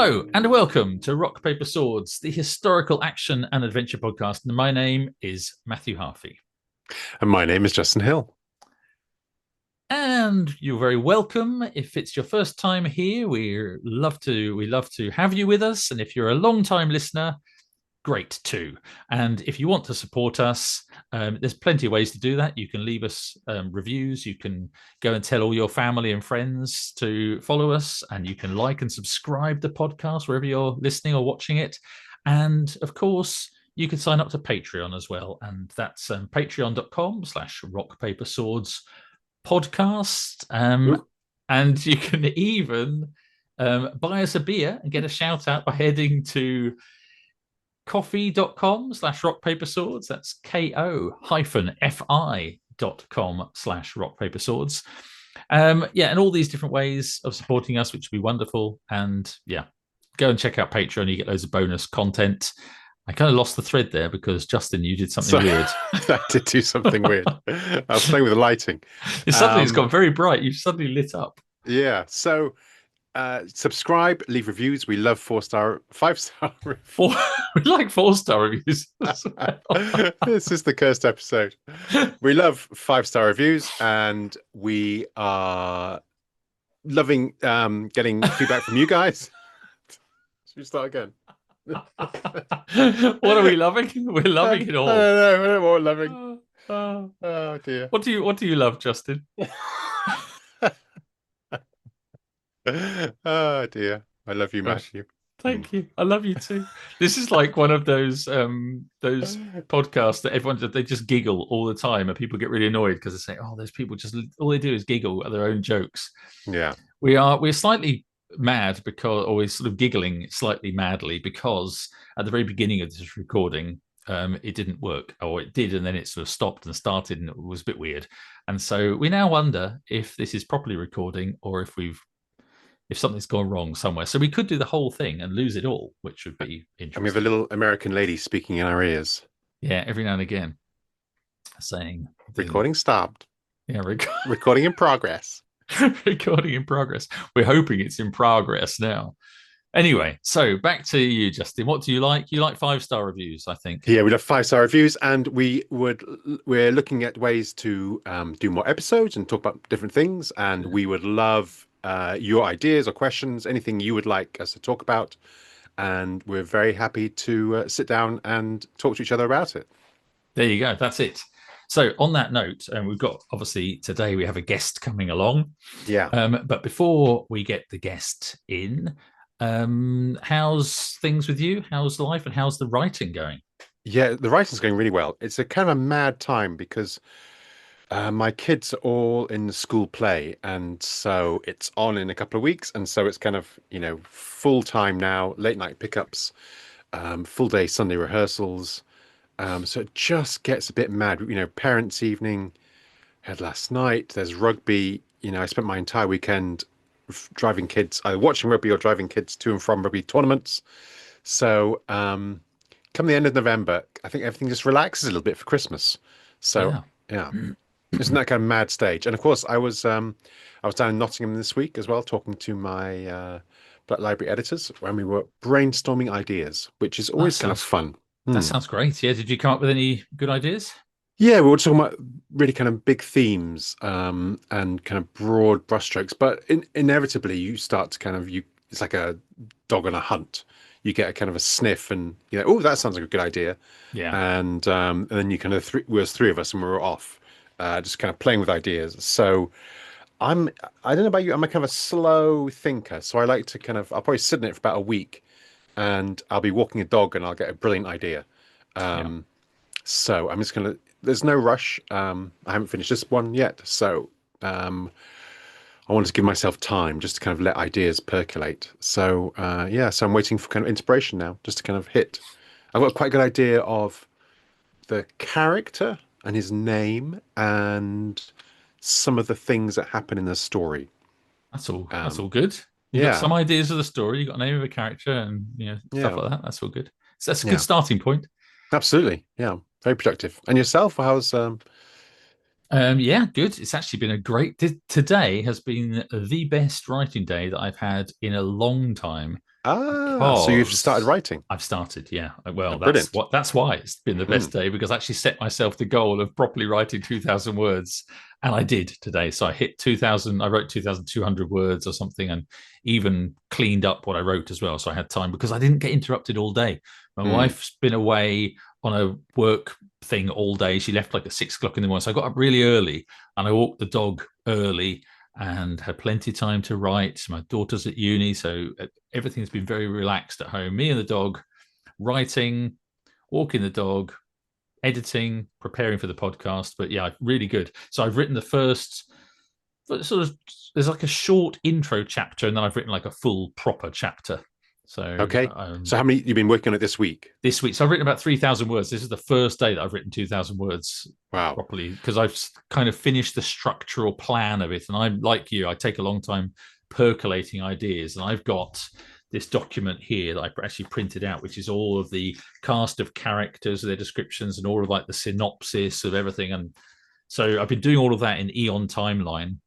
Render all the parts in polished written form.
Hello and welcome to Rock, Paper, Swords, the historical action and adventure podcast. And my name is Matthew Harffy. And my name is Justin Hill. And you're very welcome. If it's your first time here, we love to have you with us. And if you're a long-time listener, great too. And if you want to support us, there's plenty of ways to do that. You can leave us reviews. You can go and tell all your family and friends to follow us, and you can like and subscribe the podcast wherever you're listening or watching it. And of course, you can sign up to Patreon as well. And that's patreon.com/rock paper swords podcast. And you can even buy us a beer and get a shout out by heading to coffee.com/rock paper swords. That's ko-fi.com/rock paper swords. And all these different ways of supporting us, which would be wonderful. And yeah, go and check out Patreon. You get loads of bonus content. I kind of lost the thread there because Justin, you did something weird. I did do something weird. I was playing with the lighting. Suddenly it's got very bright. You've suddenly lit up. Yeah. So subscribe, leave reviews. We love 5-star reviews. We like 4-star reviews. This is the cursed episode. We love 5-star reviews, and we are loving getting feedback from you guys. Should we start again? What are we loving? We're loving it all. I don't know what we're loving. Oh dear. What do you love, Justin? Oh dear. I love you, Matthew. Thank you. I love you too. This is like one of those podcasts that they just giggle all the time, and people get really annoyed because they say, "Oh, those people just all they do is giggle at their own jokes." Yeah, we're slightly mad because, or we're sort of giggling slightly madly because at the very beginning of this recording, it didn't work, or it did, and then it sort of stopped and started, and it was a bit weird. And so we now wonder if this is properly recording or if something's gone wrong somewhere. So we could do the whole thing and lose it all, which would be interesting. And we have a little American lady speaking in our ears. Yeah, every now and again, saying recording stopped. Yeah, recording in progress. Recording in progress. We're hoping it's in progress now. Anyway, so back to you, Justin. What do you like? You like 5-star reviews, I think. Yeah, we love 5-star reviews, and we're looking at ways to do more episodes and talk about different things. And we would love your ideas or questions, anything you would like us to talk about. And we're very happy to sit down and talk to each other about it. There you go. That's it. So on that note, we've got, obviously today we have a guest coming along. Yeah. But before we get the guest in, how's things with you? How's life, and how's the writing going? Yeah, the writing's going really well. It's a kind of a mad time because my kids are all in the school play, and so it's on in a couple of weeks, and so it's kind of, full time now, late night pickups, full day Sunday rehearsals. So it just gets a bit mad. Parents' evening had last night. There's rugby. I spent my entire weekend driving kids, either watching rugby or driving kids to and from rugby tournaments. So come the end of November, I think everything just relaxes a little bit for Christmas. So yeah. Isn't that kind of mad stage? And of course, I was down in Nottingham this week as well, talking to my Black Library editors, when we were brainstorming ideas, which is always kind of fun. That sounds great. Yeah, did you come up with any good ideas? Yeah, we were talking about really kind of big themes and kind of broad brushstrokes, but inevitably you start to kind of it's like a dog on a hunt. You get a kind of a sniff, and oh, that sounds like a good idea. Yeah, and then you kind of was three of us, and we were off, just kind of playing with ideas. So I don't know about you, I'm a kind of a slow thinker, so I like to I'll probably sit in it for about a week, and I'll be walking a dog and I'll get a brilliant idea. So I'm just there's no rush. I haven't finished this one yet, so I wanted to give myself time just to kind of let ideas percolate. So so I'm waiting for kind of inspiration now, just to kind of hit. I've got quite a good idea of the character and his name and some of the things that happen in the story. That's all good. You got some ideas of the story, you got a name of a character, and stuff like that. That's all good. So that's a good starting point. Absolutely. Yeah. Very productive. And yourself, how's Yeah, good. It's actually been a great today has been the best writing day that I've had in a long time. Ah, so you've started because writing. I've started. Yeah. Well, Brilliant. that's why it's been the Mm, best day, because I actually set myself the goal of properly writing 2,000 words, and I did today. So I hit 2,000. I wrote 2,200 words or something, and even cleaned up what I wrote as well. So I had time because I didn't get interrupted all day. My mm. wife's been away on a work thing all day. She left like at 6 o'clock in the morning. So I got up really early and I walked the dog early and had plenty of time to write. My daughter's at uni, so everything's been very relaxed at home. Me and the dog, writing, walking the dog, editing, preparing for the podcast. But yeah, really good. So I've written the first sort of, there's like a short intro chapter, and then I've written like a full proper chapter. So Okay. So how many you've been working on it this week? this week, so I've written about 3,000 words. This is the first day that I've written 2,000 words Wow. properly, because I've kind of finished the structural plan of it. And I'm like you, I take a long time percolating ideas. And I've got this document here that I actually printed out, which is all of the cast of characters, their descriptions, and all of like the synopsis of everything. And so I've been doing all of that in Eon Timeline,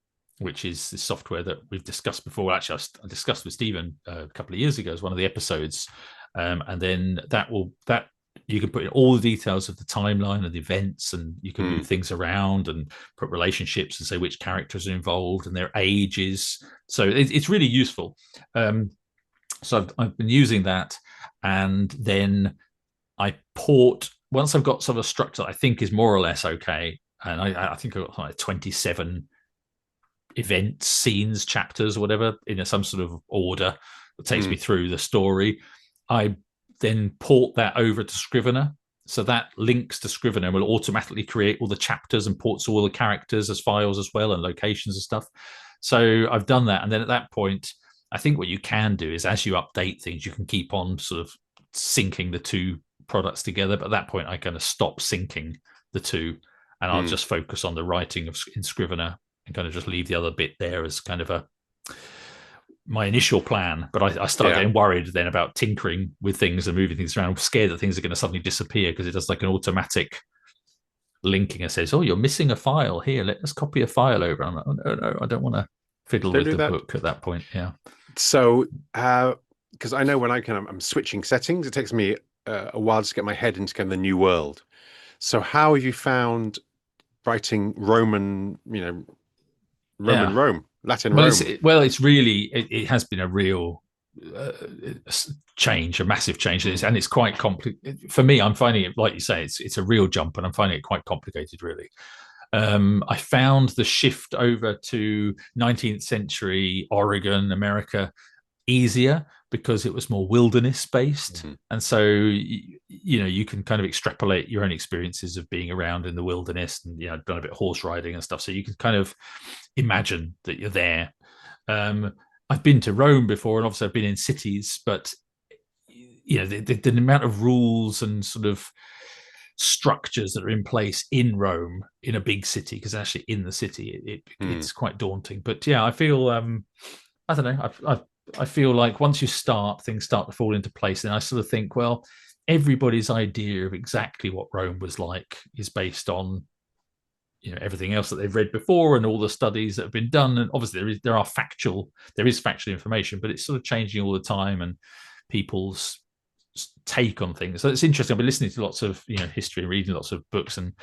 which is the software that we've discussed before. Actually, I discussed with Stephen a couple of years ago as one of the episodes. And then that you can put in all the details of the timeline and the events, and you can move things around and put relationships and say which characters are involved and their ages. So it's really useful. So I've been using that, and then I port, once I've got sort of a structure that I think is more or less okay, and I think I've got like 27 events, scenes, chapters, or whatever, in some sort of order that takes me through the story. I then port that over to Scrivener. So that links to Scrivener, will automatically create all the chapters and ports all the characters as files as well, and locations and stuff. So I've done that. And then at that point, I think what you can do is, as you update things, you can keep on sort of syncing the two products together. But at that point, I kind of stop syncing the two, and I'll just focus on the writing in Scrivener and kind of just leave the other bit there as kind of my initial plan. But I start getting worried then about tinkering with things and moving things around. I'm scared that things are going to suddenly disappear, because it does like an automatic linking and says, "Oh, you're missing a file here. Let's copy a file over." I'm like, "Oh no, I don't want to fiddle Don't with do the that. book at that point." Yeah. So, because I know when I'm switching settings, it takes me a while to get my head into kind of the new world. So, how have you found writing Roman, Roman Yeah. Rome, Latin Well, Rome? it's really, it has been a real uh, change, a massive change, and it's quite complicated for me. I'm finding it, like you say, it's a real jump, and I'm finding it quite complicated, really. I found the shift over to 19th century Oregon, America, easier, because it was more wilderness based. And so you can kind of extrapolate your own experiences of being around in the wilderness, and done a bit of horse riding and stuff, so you can kind of imagine that you're there. I've been to Rome before, and obviously I've been in cities, but the amount of rules and sort of structures that are in place in Rome, in a big city, because actually in the city it's quite daunting. But yeah, I feel I don't know, I feel like once you start, things start to fall into place. And I sort of think, well, everybody's idea of exactly what Rome was like is based on everything else that they've read before and all the studies that have been done. And obviously there is factual information, but it's sort of changing all the time, and people's take on things. So it's interesting. I've been listening to lots of history and reading lots of books, and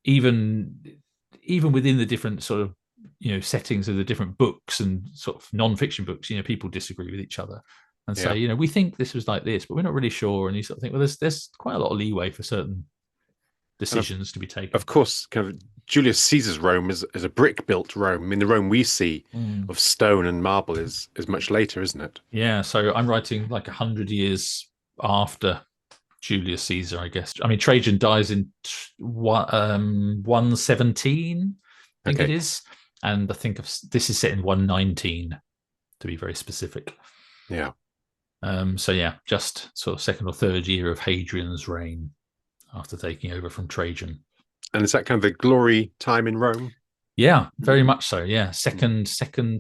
even within the different sort of settings of the different books and sort of non-fiction books, people disagree with each other and say, we think this was like this, but we're not really sure. And you sort of think, well, there's quite a lot of leeway for certain decisions to be taken. Of course, kind of Julius Caesar's Rome is a brick-built Rome. I mean, the Rome we see of stone and marble is much later, isn't it? Yeah, so I'm writing like 100 years after Julius Caesar, I guess. I mean, Trajan dies in 117, I think it is. And I think this is set in 119, to be very specific. Yeah. So yeah, just sort of second or third year of Hadrian's reign after taking over from Trajan. And is that kind of the glory time in Rome? Yeah, very much so. Yeah, second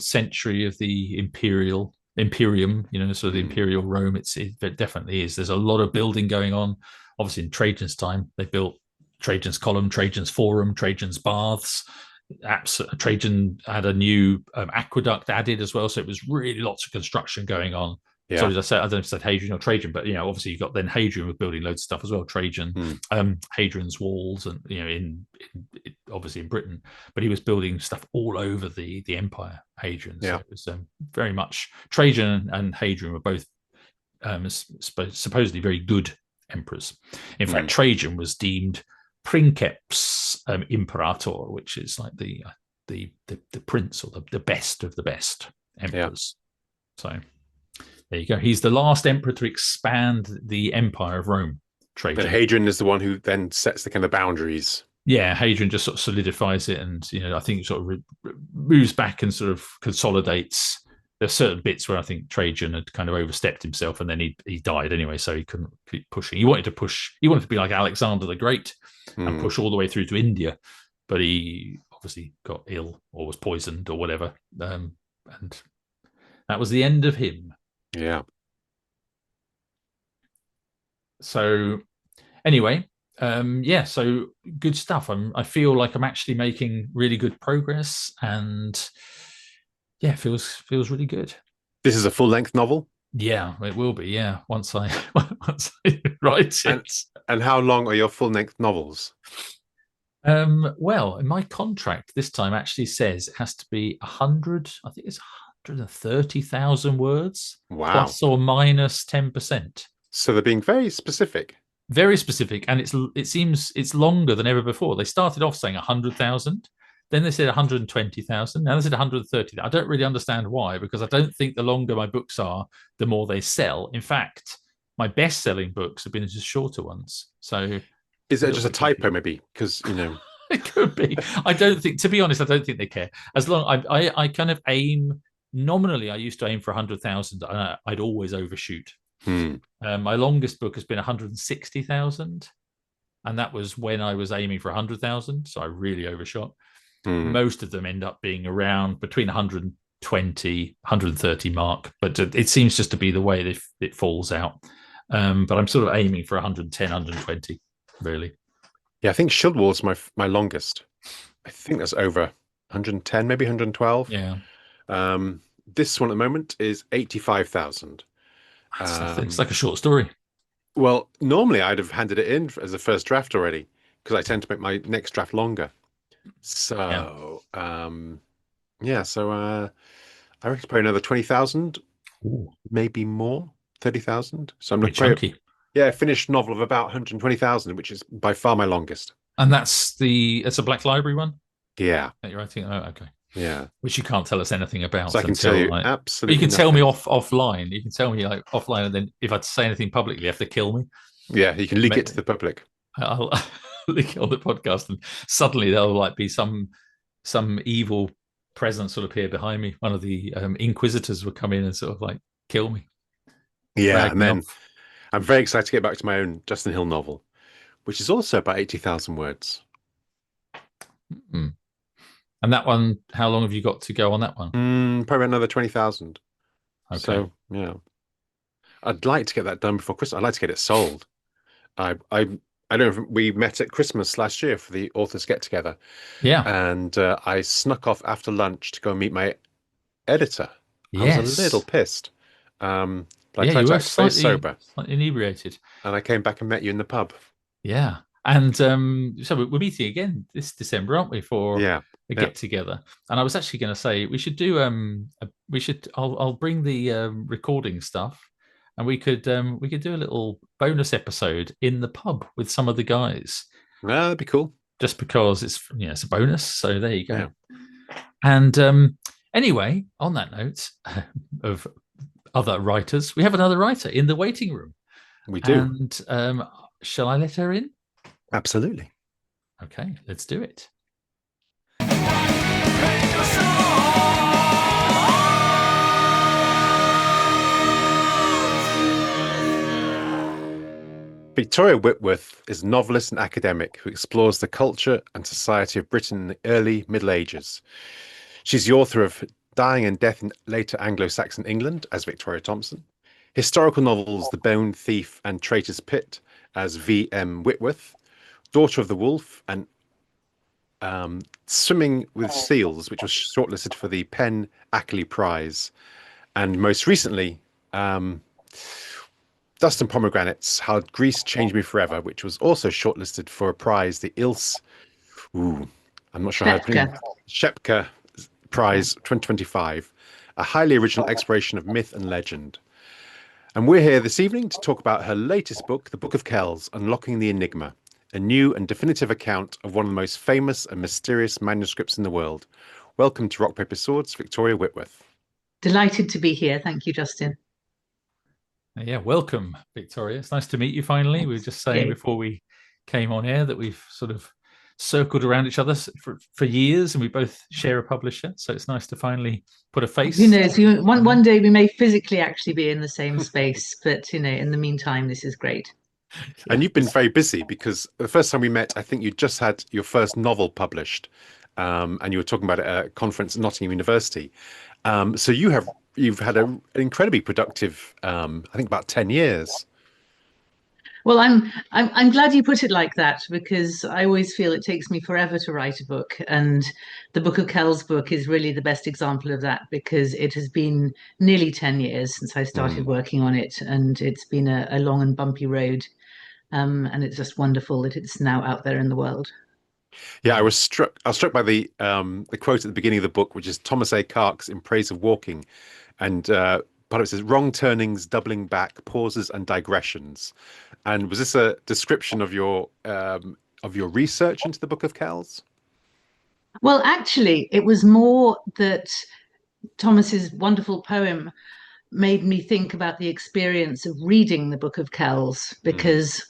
century of the Imperium, sort of the Imperial Rome. It definitely is. There's a lot of building going on. Obviously, in Trajan's time, they built Trajan's Column, Trajan's Forum, Trajan's Baths. Trajan had a new aqueduct added as well, so it was really lots of construction going on Sorry, Yeah. I don't know if I said Hadrian or Trajan, but obviously you've got then Hadrian was building loads of stuff as well. Trajan, Hmm. Hadrian's walls, and in obviously in Britain, but he was building stuff all over the empire. Hadrian, so Yeah. it was very much Trajan and Hadrian were both supposedly very good emperors. In Hmm. fact, Trajan was deemed princeps imperator, which is like the prince or the best of the best Yeah. emperors. So there you go. He's the last emperor to expand the empire of Rome, And Trajan. Hadrian is the one who then sets the kind of boundaries. Yeah, Hadrian just sort of solidifies it, and I think sort of moves back and sort of consolidates. There's certain bits where I think Trajan had kind of overstepped himself, and then he died anyway, so he couldn't keep pushing. He wanted to push. He wanted to be like Alexander the Great and Hmm. push all the way through to India, but he obviously got ill or was poisoned or whatever, and that was the end of him. Yeah. So anyway, yeah, so good stuff. I feel like I'm actually making really good progress, and yeah, feels really good. This is a full-length novel. Yeah, it will be. Yeah, once I once I write And it. and how long are your full-length novels? Well, in my contract this time actually says it has to be 100. I think it's 130,000 words Wow. plus or minus 10%. So they're being very specific. Very specific, and it seems it's longer than ever before. They started off saying 100,000, then they said 120,000, now they said 130. I don't really understand why, because I don't think the longer my books are, the more they sell. In fact, my best-selling books have been just shorter ones, so a Is it little just a bit typo, confused. maybe? Because, It could be. I don't think, to be honest, I don't think they care. As long I kind of aim nominally. I used to aim for 100,000, and I'd always overshoot. hmm, My longest book has been 160,000, and that was when I was aiming for 100,000. So I really overshot. hmm. Most of them end up being around between 120, 130 mark, but it seems just to be the way it falls out. But I'm sort of aiming for 110, 120, really. Yeah, I think Shield Wall's my longest. I think that's over 110, maybe 112. Yeah, This one at the moment is 85,000. it's Um, like a short story. well, normally I'd have handed it in as a first draft already because I tend to make my next draft longer. Yeah, So, yeah, so I reckon probably another 20,000, ooh, maybe more, 30,000. So I'm pretty looking probably, chunky. yeah, a finished novel of about 120,000, which is by far my longest. And it's a Black Library one Yeah, that you're writing. Oh, okay. yeah. Which you can't tell us anything So I about can tell until you like. But you absolutely can tell me nothing. offline. You can tell me like offline, and then if I say anything publicly, you have to kill me. Yeah, you can leak it to the public. I'll link it on the podcast, and suddenly there'll like be some evil presence will appear behind me. One of the inquisitors will come in and sort of like kill me, Yeah, drag and me then off. I'm very excited to get back to my own Justin Hill novel, which is also about 80,000 words. Mm. And that one, how long have you got to go on that one? Probably another 20,000. Okay. So, yeah. I'd like to get that done before Christmas. I'd like to get it sold. I I I don't know if we met at Christmas last year for the authors get together, Yeah. and I snuck off after lunch to go and meet my editor. I was a little Yes. pissed, but I Yeah, tried you to were act very sober, slightly inebriated. and I came back and met you in the pub. Yeah. And so we're meeting again this December, aren't we, for Yeah, a yeah. get together? And I was actually going to say we should do I'll bring the recording stuff, and we could do a little bonus episode in the pub with some of the guys, That'd be cool. just because it's a bonus. So there you go. Yeah. And anyway, on that note of other writers, we have another writer in the waiting room. We do. And shall I let her in? Absolutely. Okay, let's do it. Victoria Whitworth is a novelist and academic who explores the culture and society of Britain in the early Middle Ages. She's the author of Dying and Death in Later Anglo-Saxon England as Victoria Thompson, historical novels The Bone Thief and Traitor's Pit as V.M. Whitworth, Daughter of the Wolf, and Swimming with Seals, which was shortlisted for the Penn Ackley Prize, and most recently, Dust and Pomegranates, How Greece Changed Me Forever, which was also shortlisted for a prize, the ILS, ooh, I'm not sure how to Stepka. pronounce Shepka Yeah. Prize 2025, a highly original exploration of myth and legend. And we're here this evening to talk about her latest book, The Book of Kells, Unlocking the Enigma, a new and definitive account of one of the most famous and mysterious manuscripts in the world. Welcome to Rock, Paper, Swords, Victoria Whitworth. Delighted to be here. Thank you, Justin. Yeah, welcome, Victoria. It's nice to meet you finally. We were just saying Yeah. before we came on air that we've sort of circled around each other for years, and we both share a publisher. So it's nice to finally put a Who face. knows? One day we may physically actually be in the same space, but in the meantime, this is great. And you've been very busy because the first time we met, I think you just had your first novel published, and you were talking about it at a conference at Nottingham University. So you've had an incredibly productive, I think about 10 years. Well, I'm glad you put it like that because I always feel it takes me forever to write a book, and the Book of Kells book is really the best example of that because it has been nearly 10 years since I started Mm. working on it, and it's been a long and bumpy road. And it's just wonderful that it's now out there in the world. Yeah, I was struck by the quote at the beginning of the book, which is Thomas A. Clarke's In Praise of Walking. And part of it says wrong turnings, doubling back, pauses and digressions. And was this a description of your research into the Book of Kells? Well, actually, it was more that Thomas's wonderful poem made me think about the experience of reading the Book of Kells Mm. because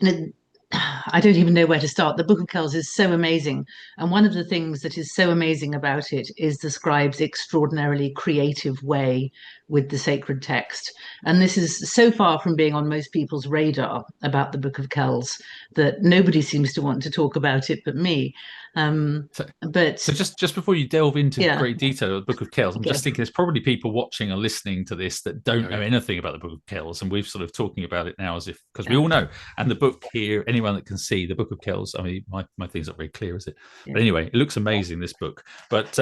and it, I don't even know where to start. The Book of Kells is so amazing. And one of the things that is so amazing about it is the scribe's extraordinarily creative way with the sacred text. And this is so far from being on most people's radar about the Book of Kells that nobody seems to want to talk about it but me. So, But so just before you delve into yeah, great detail of the Book of Kells, I'm okay. just thinking there's probably people watching or listening to this that don't Oh, know yeah. anything about the Book of Kells, and we've sort of talking about it now as if because we Yeah, all know. And the book here, anyone that can see the Book of Kells, I mean, my thing's not very clear, is it? yeah. But anyway, it looks amazing, this book. But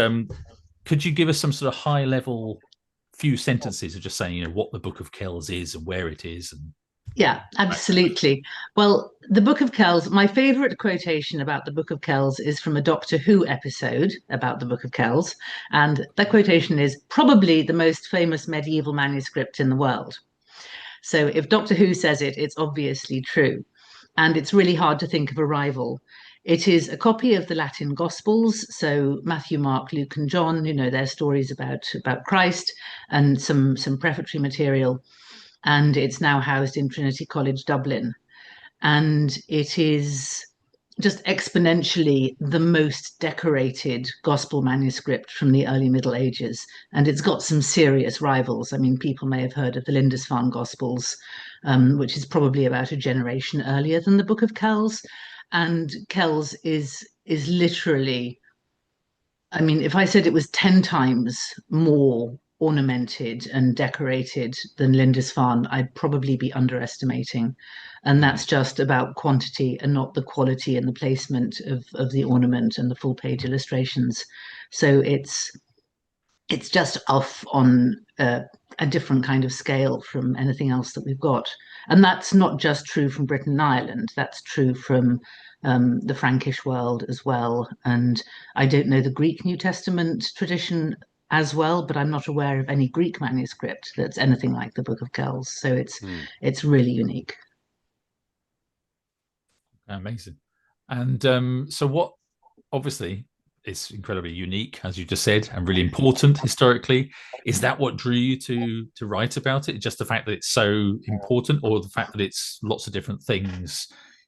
could you give us some sort of high level few sentences of just saying, what the Book of Kells is and where it is and Yeah, absolutely. Well, the Book of Kells, my favorite quotation about the Book of Kells is from a Doctor Who episode about the Book of Kells. And that quotation is probably the most famous medieval manuscript in the world. So if Doctor Who says it, it's obviously true. And it's really hard to think of a rival. It is a copy of the Latin Gospels, so Matthew, Mark, Luke, and John, their stories about Christ and some prefatory material, and it's now housed in Trinity College Dublin. And it is just exponentially the most decorated gospel manuscript from the early Middle Ages. And it's got some serious rivals. I mean, people may have heard of the Lindisfarne Gospels, which is probably about a generation earlier than the Book of Kells. And Kells is literally, I mean, if I said it was 10 times more ornamented and decorated than Lindisfarne, I'd probably be underestimating. And Mm. that's just about quantity and not the quality and the placement of the ornament and the full page illustrations. So it's just off on a different kind of scale from anything else that we've got. And that's not just true from Britain and Ireland, that's true from the Frankish world as well. And I don't know the Greek New Testament tradition as well, but I'm not aware of any Greek manuscript that's anything like the Book of Kells. So Mm. it's really unique. amazing. And so what obviously it's incredibly unique, as you just said, and really important historically. Is that what drew you to write about it? Just the fact that it's so important, or the fact that it's lots of different things?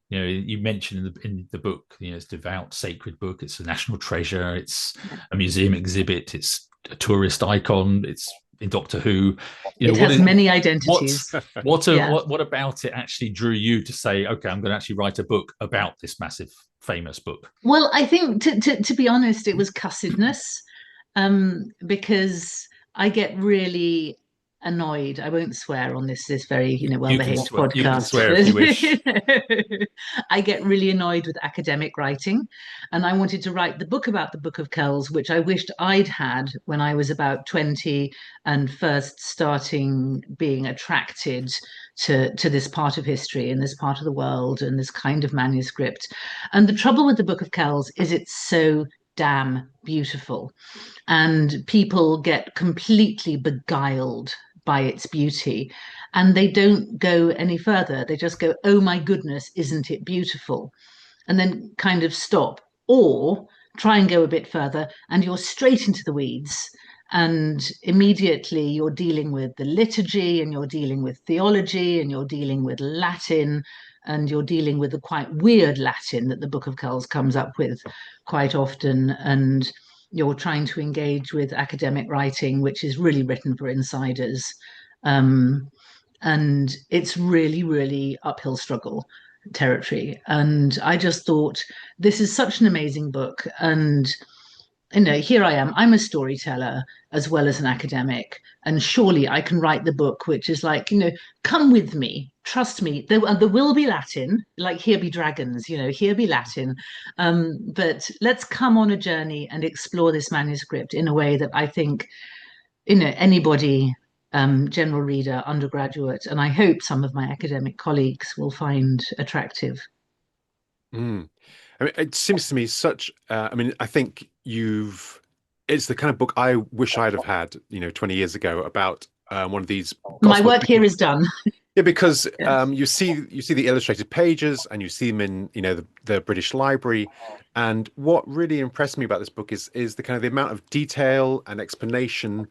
You mentioned in the book, it's a devout, sacred book. It's a national treasure. It's a museum exhibit. It's a tourist icon. It's in Doctor Who. It What has is many what identities. what Yeah. what about it actually drew you to say, okay, I'm going to actually write a book about this massive, famous book? Well, I think to be honest, it was cussedness, because I get really annoyed. I won't swear on this very, You can well-behaved swear. podcast. You can swear if you wish. I get really annoyed with academic writing, and I wanted to write the book about the Book of Kells, which I wished I'd had when I was about 20 and first starting being attracted to this part of history and this part of the world and this kind of manuscript. And the trouble with the Book of Kells is it's so damn beautiful, and people get completely beguiled by its beauty, and they don't go any further. They just go, oh my goodness, isn't it beautiful? And then kind of stop, or try and go a bit further, and you're straight into the weeds. And immediately you're dealing with the liturgy, and you're dealing with theology, and you're dealing with Latin, and you're dealing with the quite weird Latin that the Book of Kells comes up with quite often. And you're trying to engage with academic writing, which is really written for insiders. And it's really, really uphill struggle territory. And I just thought, this is such an amazing book. And, here I am, I'm a storyteller as well as an academic. And surely I can write the book, which is like, come with me, trust me, there will be Latin, like here be dragons, here be Latin. But let's come on a journey and explore this manuscript in a way that I think, anybody, general reader, undergraduate, and I hope some of my academic colleagues will find attractive. Mm. I mean, it seems to me such, I think it's the kind of book I wish I'd have had, 20 years ago about one of these. My work here is done. Yeah, because Yes. you see the illustrated pages and you see them in, the British Library. And what really impressed me about this book is the kind of the amount of detail and explanation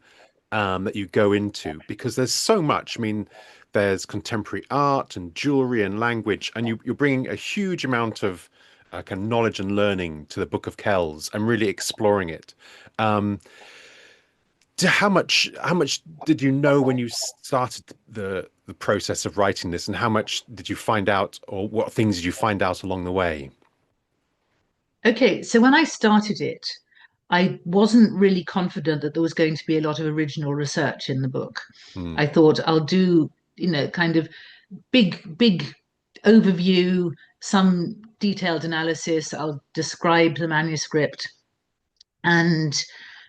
that you go into, because there's so much. I mean, there's contemporary art and jewelry and language, and you're bringing a huge amount of kind of knowledge and learning to the Book of Kells and really exploring it. How much did you know when you started the process of writing this, and how much did you find out, or what things did you find out along the way? Okay, so when I started it, I wasn't really confident that there was going to be a lot of original research in the book. Hmm. I thought I'll do, kind of big overview, some detailed analysis. I'll describe the manuscript. And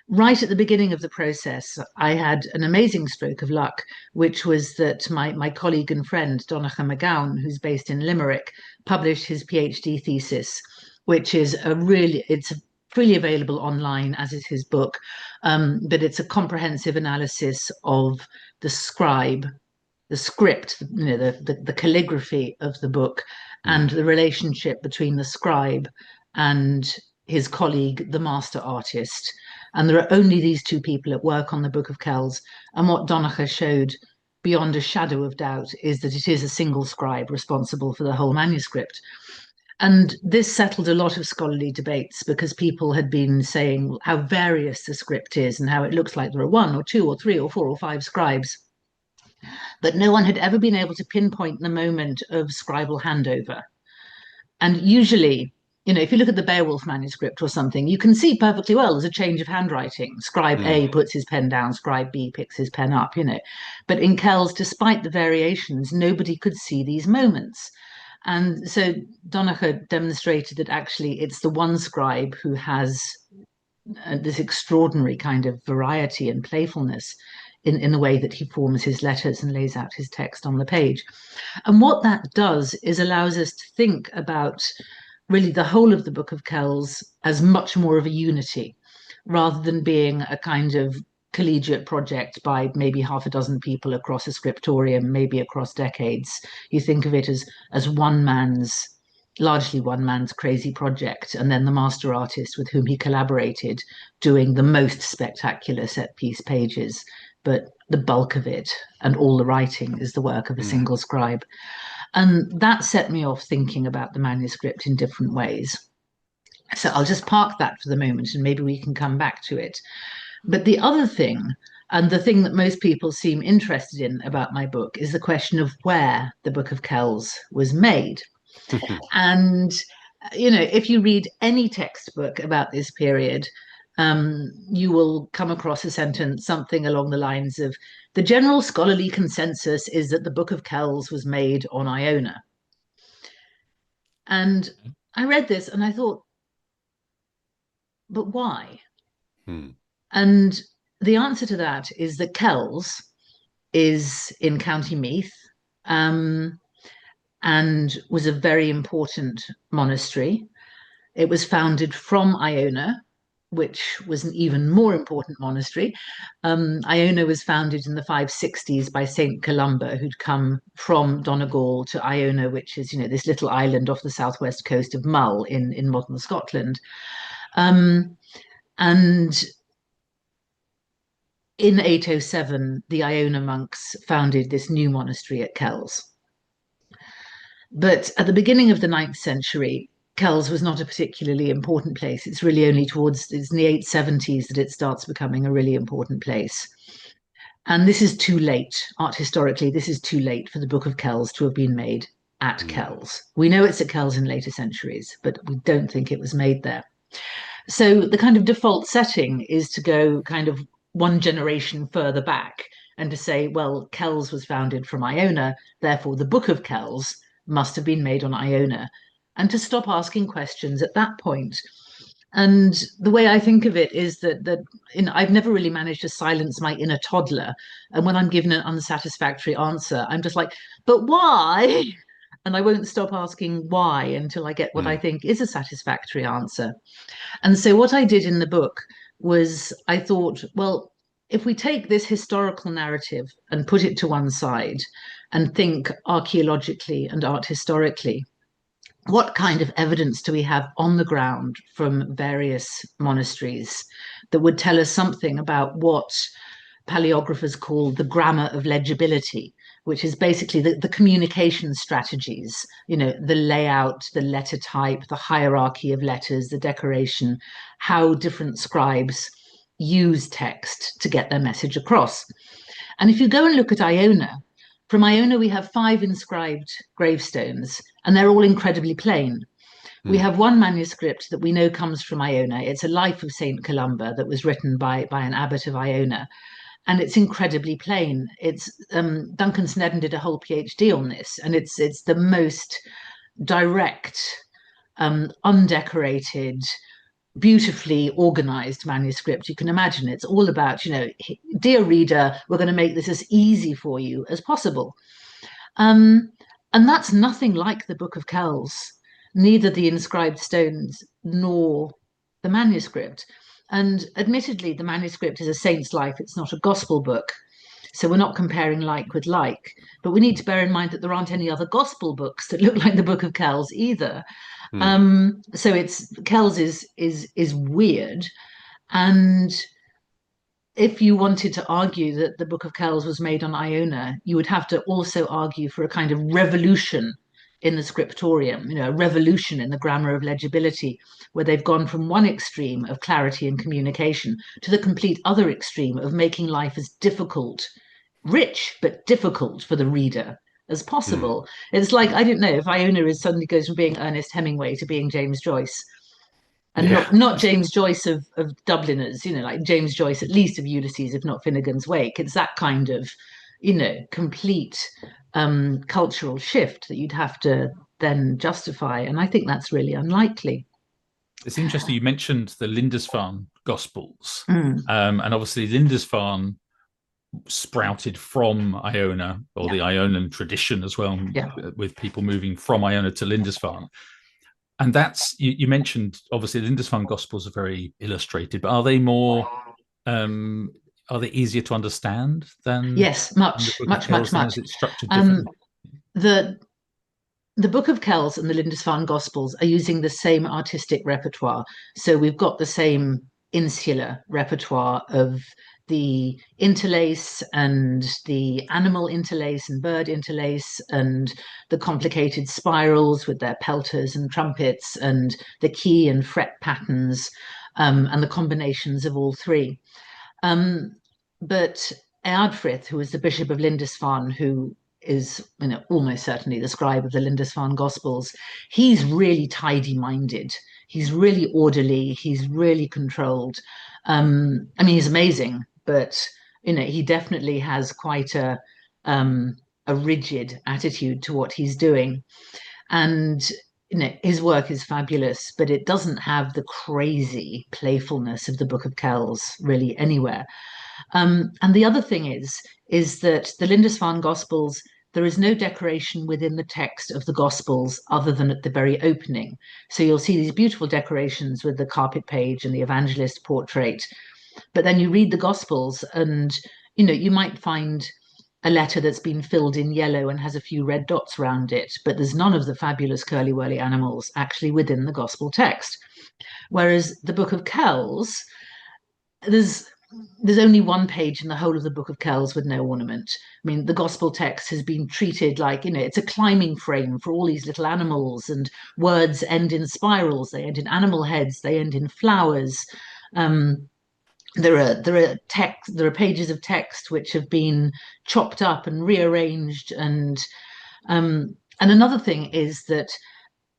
right at the beginning of the process, I had an amazing stroke of luck, which was that my colleague and friend, Dr McGowan, who's based in Limerick, published his PhD thesis, which is it's freely available online, as is his book, but it's a comprehensive analysis of the scribe, the script, the calligraphy of the book, and the relationship between the scribe and his colleague, the master artist. And there are only these two people at work on the Book of Kells. And what Donnacha showed beyond a shadow of doubt is that it is a single scribe responsible for the whole manuscript. And this settled a lot of scholarly debates, because people had been saying how various the script is and how it looks like there are one or two or three or four or five scribes. But no one had ever been able to pinpoint the moment of scribal handover. And usually, if you look at the Beowulf manuscript or something, you can see perfectly well there's a change of handwriting. Scribe A puts his pen down, scribe B picks his pen up, But in Kells, despite the variations, nobody could see these moments. And so Donnacha demonstrated that actually it's the one scribe who has this extraordinary kind of variety and playfulness in the way that he forms his letters and lays out his text on the page. And what that does is allows us to think about really the whole of the Book of Kells as much more of a unity, rather than being a kind of collegiate project by maybe half a dozen people across a scriptorium, maybe across decades. You think of it as largely one man's crazy project, and then the master artist with whom he collaborated doing the most spectacular set piece pages. But the bulk of it and all the writing is the work of a single scribe. And that set me off thinking about the manuscript in different ways. So I'll just park that for the moment, and maybe we can come back to it. But the other thing, and the thing that most people seem interested in about my book, is the question of where the Book of Kells was made. And, if you read any textbook about this period, you will come across a sentence, something along the lines of, the general scholarly consensus is that the Book of Kells was made on Iona. And I read this and I thought, but why? And the answer to that is that Kells is in County Meath, and was a very important monastery. It was founded from Iona, which was an even more important monastery. Iona was founded in the 560s by Saint Columba, who'd come from Donegal to Iona, which is, this little island off the southwest coast of Mull in modern Scotland. And in 807, the Iona monks founded this new monastery at Kells. But at the beginning of the 9th century, Kells was not a particularly important place. It's really only it's in the 870s that it starts becoming a really important place. And this is too late. Art historically, this is too late for the Book of Kells to have been made at Kells. We know it's at Kells in later centuries, but we don't think it was made there. So the kind of default setting is to go kind of one generation further back and to say, well, Kells was founded from Iona, therefore the Book of Kells must have been made on Iona, and to stop asking questions at that point. And the way I think of it is that I've never really managed to silence my inner toddler. And when I'm given an unsatisfactory answer, I'm just like, but why? And I won't stop asking why until I get what I think is a satisfactory answer. And so what I did in the book was I thought, well, if we take this historical narrative and put it to one side and think archaeologically and art historically, what kind of evidence do we have on the ground from various monasteries that would tell us something about what paleographers call the grammar of legibility, which is basically the communication strategies, the layout, the letter type, the hierarchy of letters, the decoration, how different scribes use text to get their message across. And if you go and look at Iona, from Iona we have 5 inscribed gravestones, and they're all incredibly plain. We have one manuscript that we know comes from Iona. It's a life of Saint Columba that was written by an abbot of Iona. And it's incredibly plain. It's Duncan Snedden did a whole PhD on this, and it's the most direct, undecorated, beautifully organized manuscript you can imagine. It's all about, dear reader, we're going to make this as easy for you as possible. And that's nothing like the Book of Kells, neither the inscribed stones nor the manuscript. And admittedly, the manuscript is a saint's life. It's not a gospel book. So we're not comparing like with like, but we need to bear in mind that there aren't any other gospel books that look like the Book of Kells either. So Kells is weird. And if you wanted to argue that the Book of Kells was made on Iona, you would have to also argue for a kind of revolution in the scriptorium, a revolution in the grammar of legibility, where they've gone from one extreme of clarity and communication to the complete other extreme of making life as difficult, rich, but difficult for the reader as possible. It's like, I don't know, if Iona suddenly goes from being Ernest Hemingway to being James Joyce. And not James Joyce of Dubliners, like James Joyce, at least of Ulysses, if not Finnegan's Wake. It's that kind of, complete cultural shift that you'd have to then justify. And I think that's really unlikely. It's interesting. You mentioned the Lindisfarne Gospels. And obviously Lindisfarne sprouted from Iona, or the Ionan tradition as well, with people moving from Iona to Lindisfarne. And that's, you mentioned, obviously, the Lindisfarne Gospels are very illustrated, but are they more, are they easier to understand than? Yes, much. Is it structured differently? The Book of Kells and the Lindisfarne Gospels are using the same artistic repertoire. So we've got the same insular repertoire of the interlace and the animal interlace and bird interlace and the complicated spirals with their pelters and trumpets and the key and fret patterns and the combinations of all three. But Eadfrith, who was the Bishop of Lindisfarne, who is almost certainly the scribe of the Lindisfarne Gospels, he's really tidy-minded He's really orderly. He's really controlled. I mean, he's amazing, but he definitely has quite a rigid attitude to what he's doing. And his work is fabulous, but it doesn't have the crazy playfulness of the Book of Kells really anywhere. And the other thing is that the Lindisfarne Gospels, there is no decoration within the text of the Gospels other than at the very opening. So you'll see these beautiful decorations with the carpet page and the evangelist portrait, but then you read the Gospels and you might find a letter that's been filled in yellow and has a few red dots around it, but there's none of the fabulous curly-whirly animals actually within the Gospel text. Whereas the Book of Kells, there's only one page in the whole of the Book of Kells with no ornament. I mean, the Gospel text has been treated like, it's a climbing frame for all these little animals, and words end in spirals, they end in animal heads, they end in flowers. There are pages of text which have been chopped up and rearranged, and another thing is that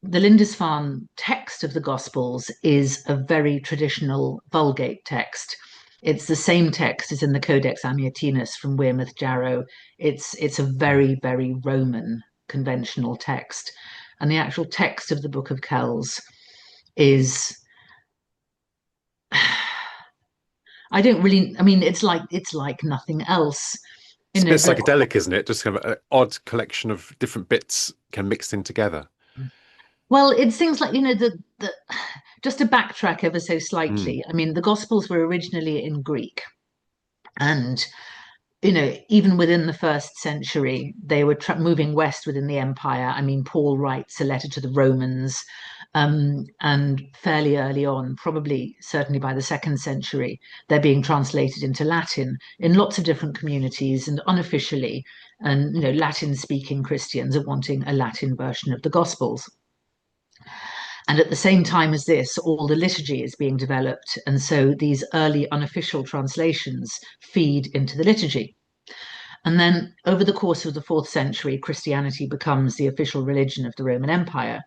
the Lindisfarne text of the Gospels is a very traditional Vulgate text. It's the same text as in the Codex Amiatinus from Wearmouth Jarrow. It's a very, very Roman conventional text, and the actual text of the Book of Kells is. I don't really. I mean, it's like nothing else. It's a bit psychedelic, isn't it? Just kind of an odd collection of different bits kind of mixed in together. Well, it's things like just to backtrack ever so slightly. I mean, the Gospels were originally in Greek, and even within the first century, they were moving west within the empire. I mean, Paul writes a letter to the Romans. And fairly early on, probably certainly by the 2nd century, they're being translated into Latin in lots of different communities and unofficially. And Latin-speaking Christians are wanting a Latin version of the Gospels. And at the same time as this, all the liturgy is being developed, and so these early unofficial translations feed into the liturgy. And then over the course of the 4th century, Christianity becomes the official religion of the Roman Empire.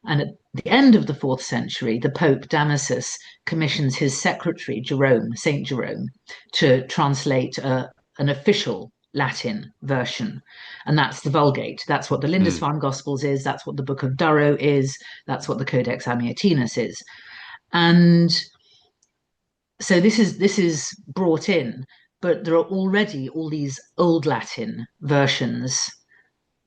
And at the end of the 4th century, the Pope Damasus commissions his secretary, Jerome, Saint Jerome, to translate an official Latin version. And that's the Vulgate. That's what the Lindisfarne Gospels is. That's what the Book of Durrow is. That's what the Codex Amiatinus is. And so this is brought in, but there are already all these old Latin versions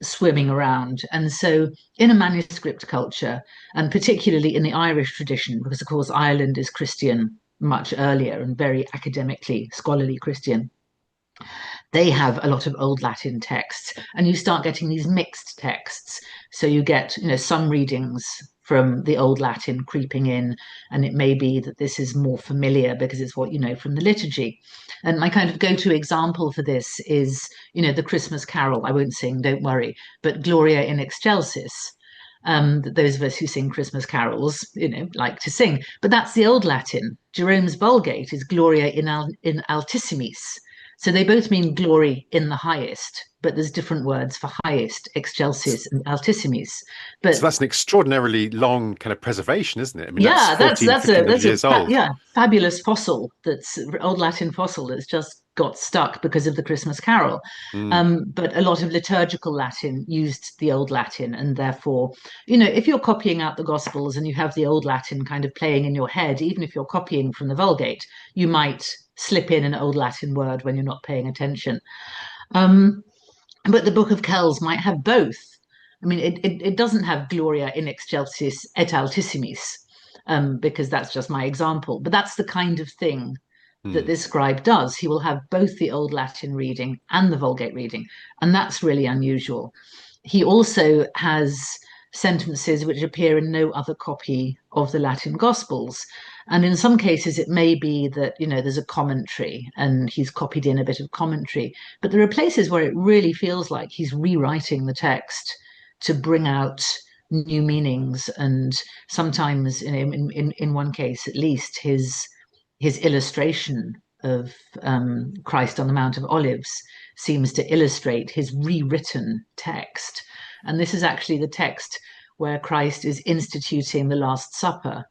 swimming around. And so in a manuscript culture, and particularly in the Irish tradition, because of course Ireland is Christian much earlier and very academically scholarly Christian, they have a lot of old Latin texts, and you start getting these mixed texts. So you get some readings from the old Latin creeping in, and it may be that this is more familiar because it's what you know from the liturgy. And my kind of go-to example for this is, the Christmas carol. I won't sing, don't worry, but Gloria in Excelsis. Those of us who sing Christmas carols, like to sing. But that's the old Latin. Jerome's Vulgate is Gloria in Altissimis. So they both mean glory in the highest, but there's different words for highest, excelsis and altissimis. But so that's an extraordinarily long kind of preservation, isn't it? I mean, yeah, that's 1,500 years old. Fabulous fossil. That's old Latin fossil that's just got stuck because of the Christmas carol. But a lot of liturgical Latin used the old Latin, and therefore, if you're copying out the Gospels and you have the old Latin kind of playing in your head, even if you're copying from the Vulgate, you might slip in an old Latin word when you're not paying attention. But the Book of Kells might have both. I mean, it doesn't have Gloria in Excelsis et Altissimis, because that's just my example. But that's the kind of thing that this scribe does. He will have both the Old Latin reading and the Vulgate reading, and that's really unusual. He also has sentences which appear in no other copy of the Latin Gospels. And in some cases, it may be that, there's a commentary and he's copied in a bit of commentary. But there are places where it really feels like he's rewriting the text to bring out new meanings. And sometimes, in one case at least, his illustration of Christ on the Mount of Olives seems to illustrate his rewritten text. And this is actually the text where Christ is instituting the Last Supper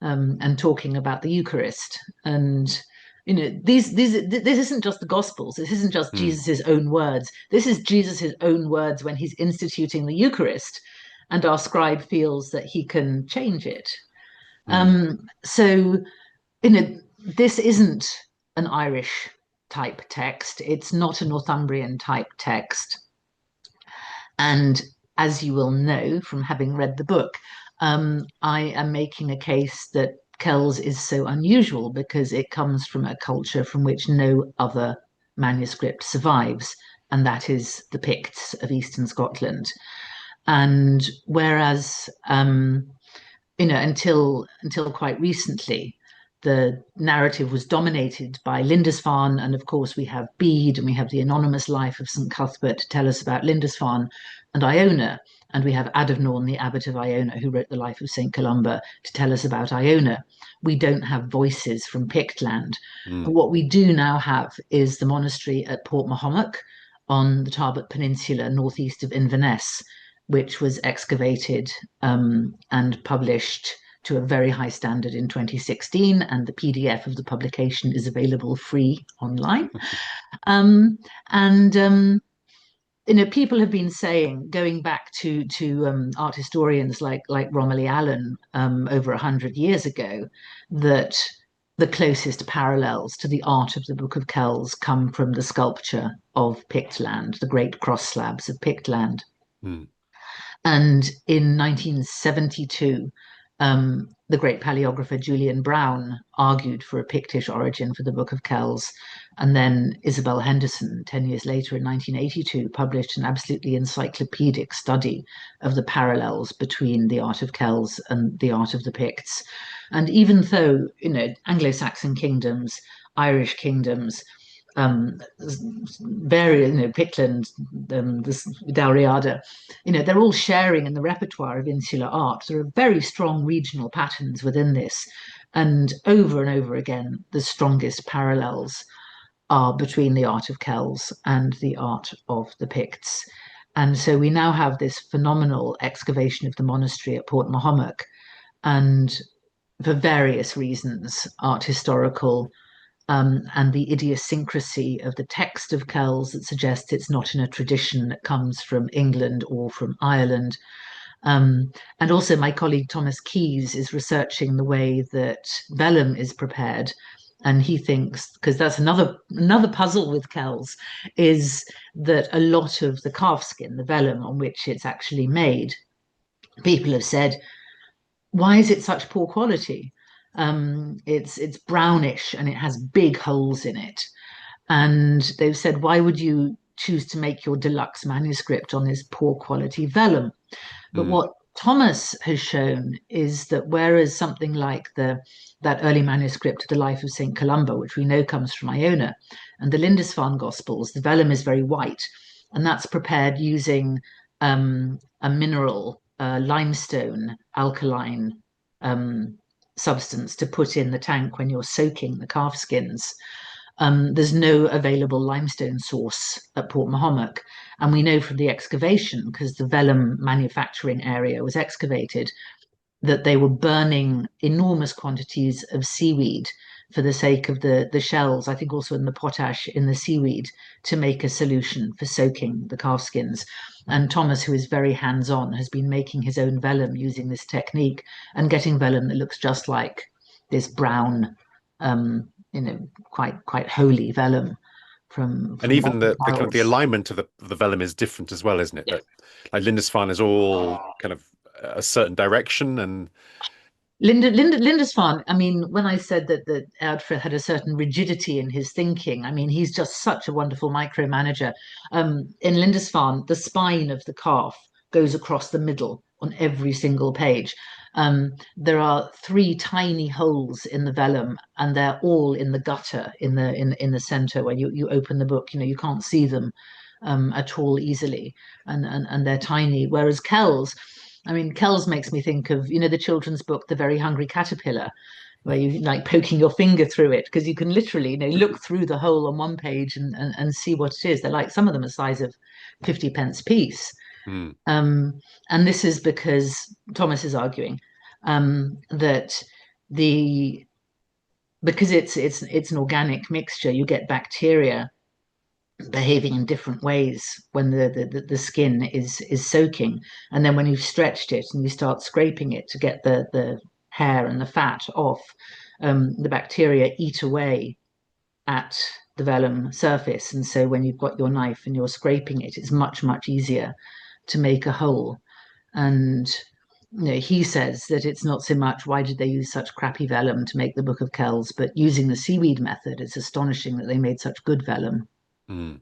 and talking about the Eucharist. And this isn't just the Gospels. This isn't just Jesus's own words. This is Jesus's own words when he's instituting the Eucharist, and our scribe feels that he can change it. So this isn't an Irish type text. It's not a Northumbrian type text. And as you will know from having read the book, I am making a case that Kells is so unusual because it comes from a culture from which no other manuscript survives, and that is the Picts of Eastern Scotland. And whereas, until quite recently, the narrative was dominated by Lindisfarne, and of course we have Bede and we have the anonymous life of St Cuthbert to tell us about Lindisfarne and Iona, and we have Adamnan, the abbot of Iona, who wrote the life of St Columba to tell us about Iona. We don't have voices from Pictland. But what we do now have is the monastery at Portmahomack on the Tarbert Peninsula, northeast of Inverness, which was excavated and published to a very high standard in 2016, and the PDF of the publication is available free online. People have been saying, going back to art historians like Romilly Allen over 100 years ago, that the closest parallels to the art of the Book of Kells come from the sculpture of Pictland, the great cross slabs of Pictland. And in 1972, the great paleographer Julian Brown argued for a Pictish origin for the Book of Kells. And then Isabel Henderson, 10 years later in 1982, published an absolutely encyclopedic study of the parallels between the art of Kells and the art of the Picts. And even though, Anglo-Saxon kingdoms, Irish kingdoms, various, Pictland, the Dalriada, they're all sharing in the repertoire of insular art. There are very strong regional patterns within this, and over again, the strongest parallels are between the art of Kells and the art of the Picts. And so we now have this phenomenal excavation of the monastery at Portmahomack, and for various reasons, art historical, and the idiosyncrasy of the text of Kells that suggests it's not in a tradition that comes from England or from Ireland. And also my colleague Thomas Keyes is researching the way that vellum is prepared. And he thinks, because that's another puzzle with Kells, is that a lot of the calfskin, the vellum on which it's actually made, people have said, why is it such poor quality? It's brownish and it has big holes in it. And they've said, why would you choose to make your deluxe manuscript on this poor quality vellum? But what Thomas has shown is that whereas something like that early manuscript of the life of St. Columba, which we know comes from Iona, and the Lindisfarne Gospels, the vellum is very white, and that's prepared using a mineral, limestone, alkaline substance to put in the tank when you're soaking the calf skins. There's no available limestone source at Portmahomack. And we know from the excavation, because the vellum manufacturing area was excavated, that they were burning enormous quantities of seaweed for the sake of the shells, I think also in the potash in the seaweed, to make a solution for soaking the calf skins. And Thomas, who is very hands-on, has been making his own vellum using this technique and getting vellum that looks just like this brown, quite holy vellum. From and even the kind of the alignment of the vellum is different as well, isn't it? Yeah. That, like Lindisfarne is all kind of a certain direction, and Lindisfarne, I mean, when I said that Erdfred had a certain rigidity in his thinking, I mean, he's just such a wonderful micromanager. In Lindisfarne, the spine of the calf goes across the middle on every single page. There are 3 tiny holes in the vellum, and they're all in the gutter in the center where you open the book. You can't see them at all easily, and they're tiny. Whereas Kells, I mean, Kells makes me think of, the children's book, The Very Hungry Caterpillar, where you like poking your finger through it, because you can literally, look through the hole on one page and see what it is. They're like, some of them the size of 50 pence piece. And this is because Thomas is arguing that because it's an organic mixture, you get bacteria behaving in different ways when the skin is soaking, and then when you've stretched it and you start scraping it to get the hair and the fat off, the bacteria eat away at the vellum surface, and so when you've got your knife and you're scraping it, it's much easier to make a hole. And he says that it's not so much why did they use such crappy vellum to make the Book of Kells, but using the seaweed method, it's astonishing that they made such good vellum. Mm.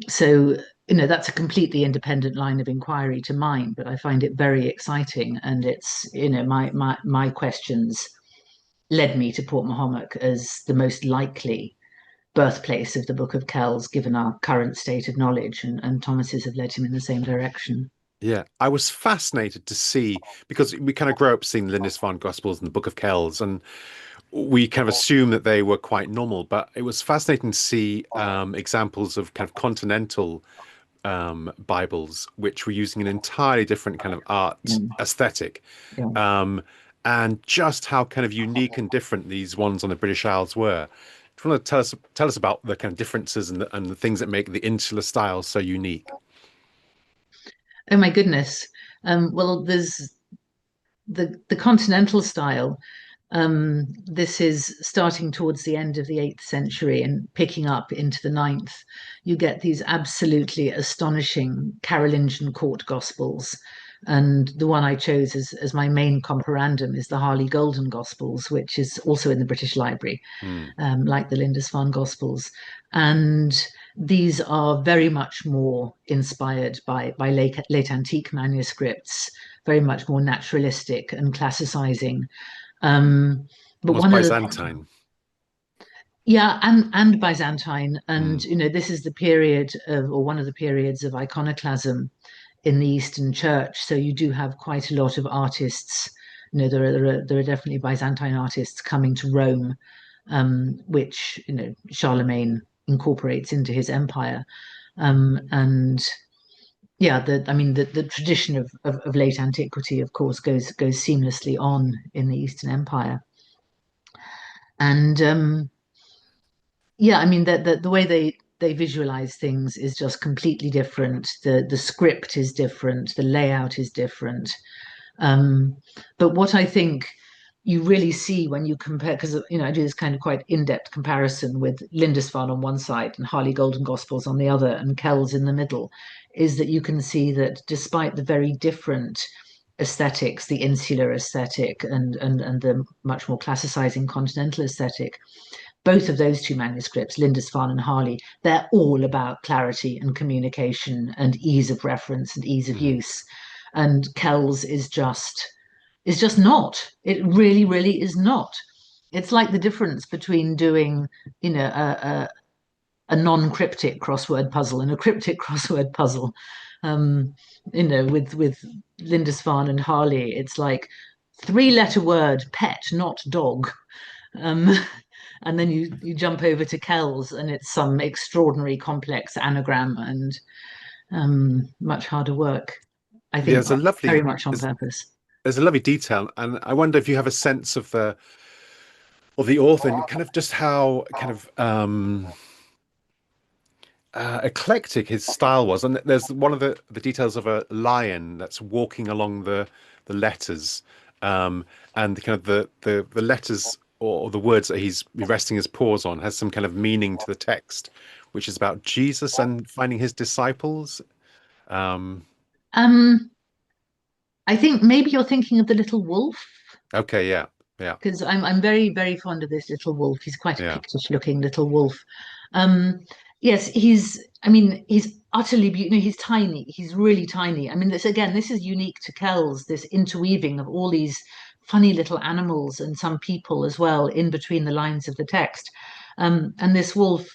So, that's a completely independent line of inquiry to mine, but I find it very exciting. And it's, my questions led me to Port Mahomet as the most likely birthplace of the Book of Kells, given our current state of knowledge, and Thomas's have led him in the same direction. Yeah, I was fascinated to see, because we kind of grew up seeing the Lindisfarne Gospels and the Book of Kells, and we kind of assume that they were quite normal, but it was fascinating to see examples of kind of continental Bibles, which were using an entirely different kind of art aesthetic. Yeah. And just how kind of unique and different these ones on the British Isles were. Do you want to tell us about the kind of differences and the things that make the insular style so unique? Oh my goodness. Well, there's the continental style. This is starting towards the end of the 8th century and picking up into the 9th. You get these absolutely astonishing Carolingian court gospels. And the one I chose as my main comparandum is the Harley Golden Gospels, which is also in the British Library, like the Lindisfarne Gospels. And these are very much more inspired by late antique manuscripts, very much more naturalistic and classicizing. But Almost one of Byzantine. yeah, and Byzantine, and Mm. this is the period of, or one of the periods of iconoclasm in the Eastern Church. So you do have quite a lot of artists. There are definitely Byzantine artists coming to Rome, which Charlemagne incorporates into his empire, and yeah, the tradition of late antiquity, of course, goes seamlessly on in the Eastern Empire. And yeah, I mean the way they visualize things is just completely different. The script is different, the layout is different. But what I think you really see when you compare, because I do this kind of quite in-depth comparison with Lindisfarne on one side and Harley Golden Gospels on the other and Kells in the middle, is that you can see that despite the very different aesthetics, the insular aesthetic and the much more classicizing continental aesthetic, both of those two manuscripts, Lindisfarne and Harley, they're all about clarity and communication and ease of reference and ease of use. And Kells is just not. It really is not. It's like the difference between doing, a non-cryptic crossword puzzle and a cryptic crossword puzzle. With Lindisfarne and Harley, it's like 3-letter word pet, not dog. And then you jump over to Kells and it's some extraordinary complex anagram and much harder work. I think very much on purpose. There's a lovely detail, and I wonder if you have a sense of the author and kind of just how kind of eclectic his style was. And there's one of the details of a lion that's walking along the letters, and kind of the letters or the words that he's resting his paws on has some kind of meaning to the text, which is about Jesus and finding his disciples. I think maybe you're thinking of the little wolf. Okay, yeah. Because I'm very fond of this little wolf. He's quite a pictish looking little wolf. Yes, he's utterly beautiful. He's tiny. He's really tiny. I mean, this is unique to Kells, this interweaving of all these funny little animals and some people as well in between the lines of the text. And this wolf,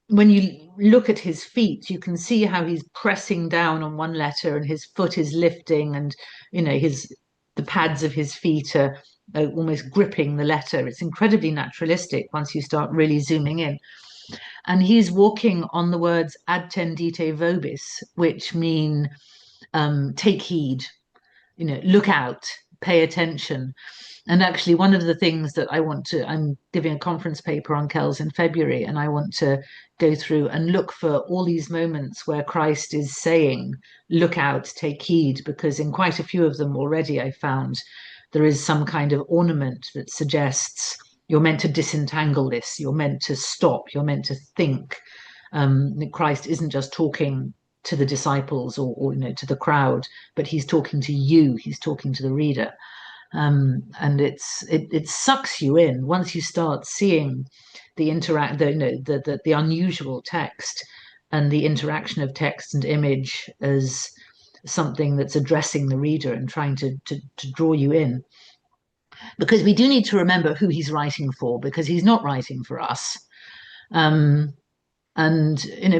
when you look at his feet, you can see how he's pressing down on one letter and his foot is lifting, and the pads of his feet are almost gripping the letter. It's incredibly naturalistic once you start really zooming in. And he's walking on the words attendite vobis, which mean take heed, look out, pay attention. And actually, one of the things that I'm giving a conference paper on Kells in February, and I want to go through and look for all these moments where Christ is saying, look out, take heed, because in quite a few of them already I found there is some kind of ornament that suggests you're meant to disentangle this, you're meant to stop, you're meant to think. Christ isn't just talking to the disciples or to the crowd, but he's talking to you, he's talking to the reader. And it sucks you in once you start seeing the unusual text and the interaction of text and image as something that's addressing the reader and trying to draw you in. Because we do need to remember who he's writing for, because he's not writing for us. And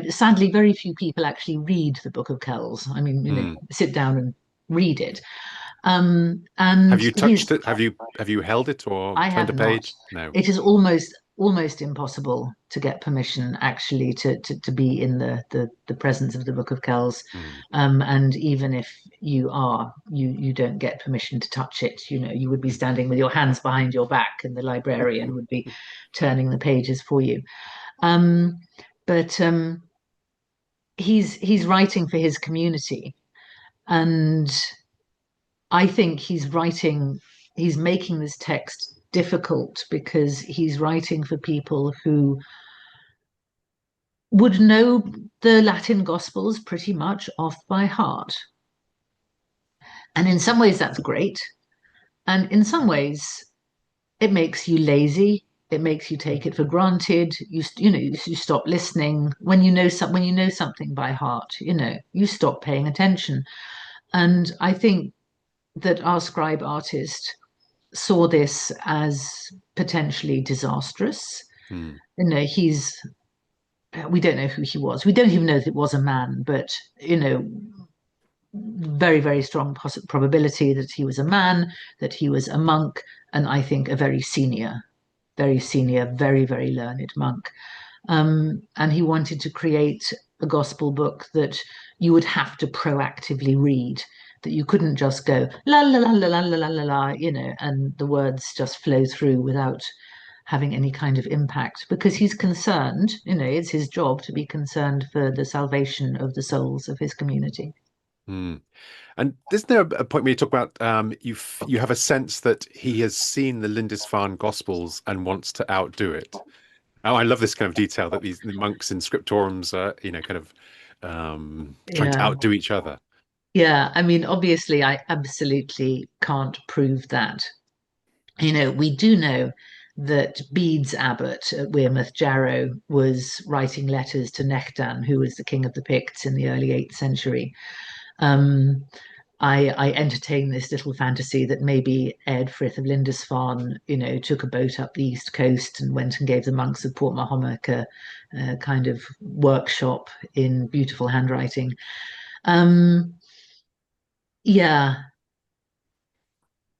sadly, very few people actually read the Book of Kells. I mean, sit down and read it. And have you touched it? Have you held it or turned a page? No. It is almost impossible to get permission actually to be in the presence of the Book of Kells. And even if you are, you don't get permission to touch it. You would be standing with your hands behind your back, and the librarian would be turning the pages for you. But he's writing for his community, and I think he's making this text difficult because he's writing for people who would know the Latin Gospels pretty much off by heart. And in some ways that's great. And in some ways it makes you lazy. It makes you take it for granted. You stop listening when you know something by heart. You stop paying attention. And I think that our scribe artist saw this as potentially disastrous. We don't know who he was. We don't even know if it was a man, but very, very strong probability that he was a man, that he was a monk, and I think a very senior, very, very learned monk. And he wanted to create a gospel book that you would have to proactively read, that you couldn't just go la la la la la la la la, and the words just flow through without having any kind of impact, because he's concerned, it's his job to be concerned for the salvation of the souls of his community. And isn't there a point where you talk about you have a sense that he has seen the Lindisfarne Gospels and wants to outdo it? Oh, I love this kind of detail that the monks in scriptoriums are, kind of trying to outdo each other. Yeah, I mean, obviously, I absolutely can't prove that. We do know that Bede's abbot at Wearmouth Jarrow was writing letters to Nectan, who was the king of the Picts in the early 8th century. I entertain this little fantasy that maybe Eadfrith of Lindisfarne, took a boat up the east coast and went and gave the monks of Port Mahomet a kind of workshop in beautiful handwriting. Yeah,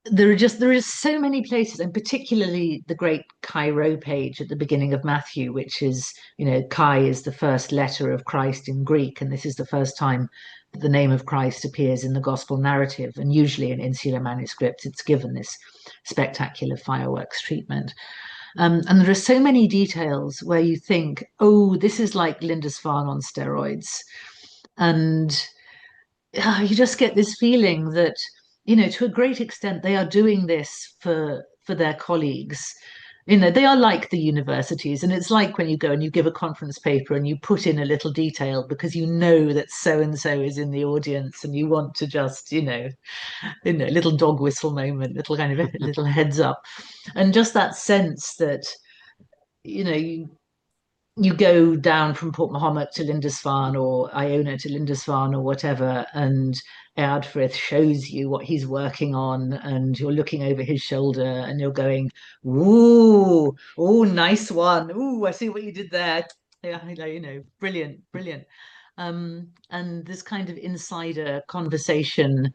there are so many places, and particularly the great Chi-Rho page at the beginning of Matthew, which is, Chi is the first letter of Christ in Greek, and this is the first time that the name of Christ appears in the gospel narrative. And usually in insular manuscripts, it's given this spectacular fireworks treatment. And there are so many details where you think, oh, this is like Lindisfarne on steroids. And you just get this feeling that, to a great extent, they are doing this for their colleagues. They are like the universities, and it's like when you go and you give a conference paper and you put in a little detail because you know that so and so is in the audience, and you want to just, little dog whistle moment, little kind of little heads up, and just that sense that, you go down from Port Mahomet to Lindisfarne or Iona to Lindisfarne or whatever, and Eadfrith shows you what he's working on, and you're looking over his shoulder and you're going, ooh, nice one. Ooh, I see what you did there. Yeah, brilliant. And this kind of insider conversation,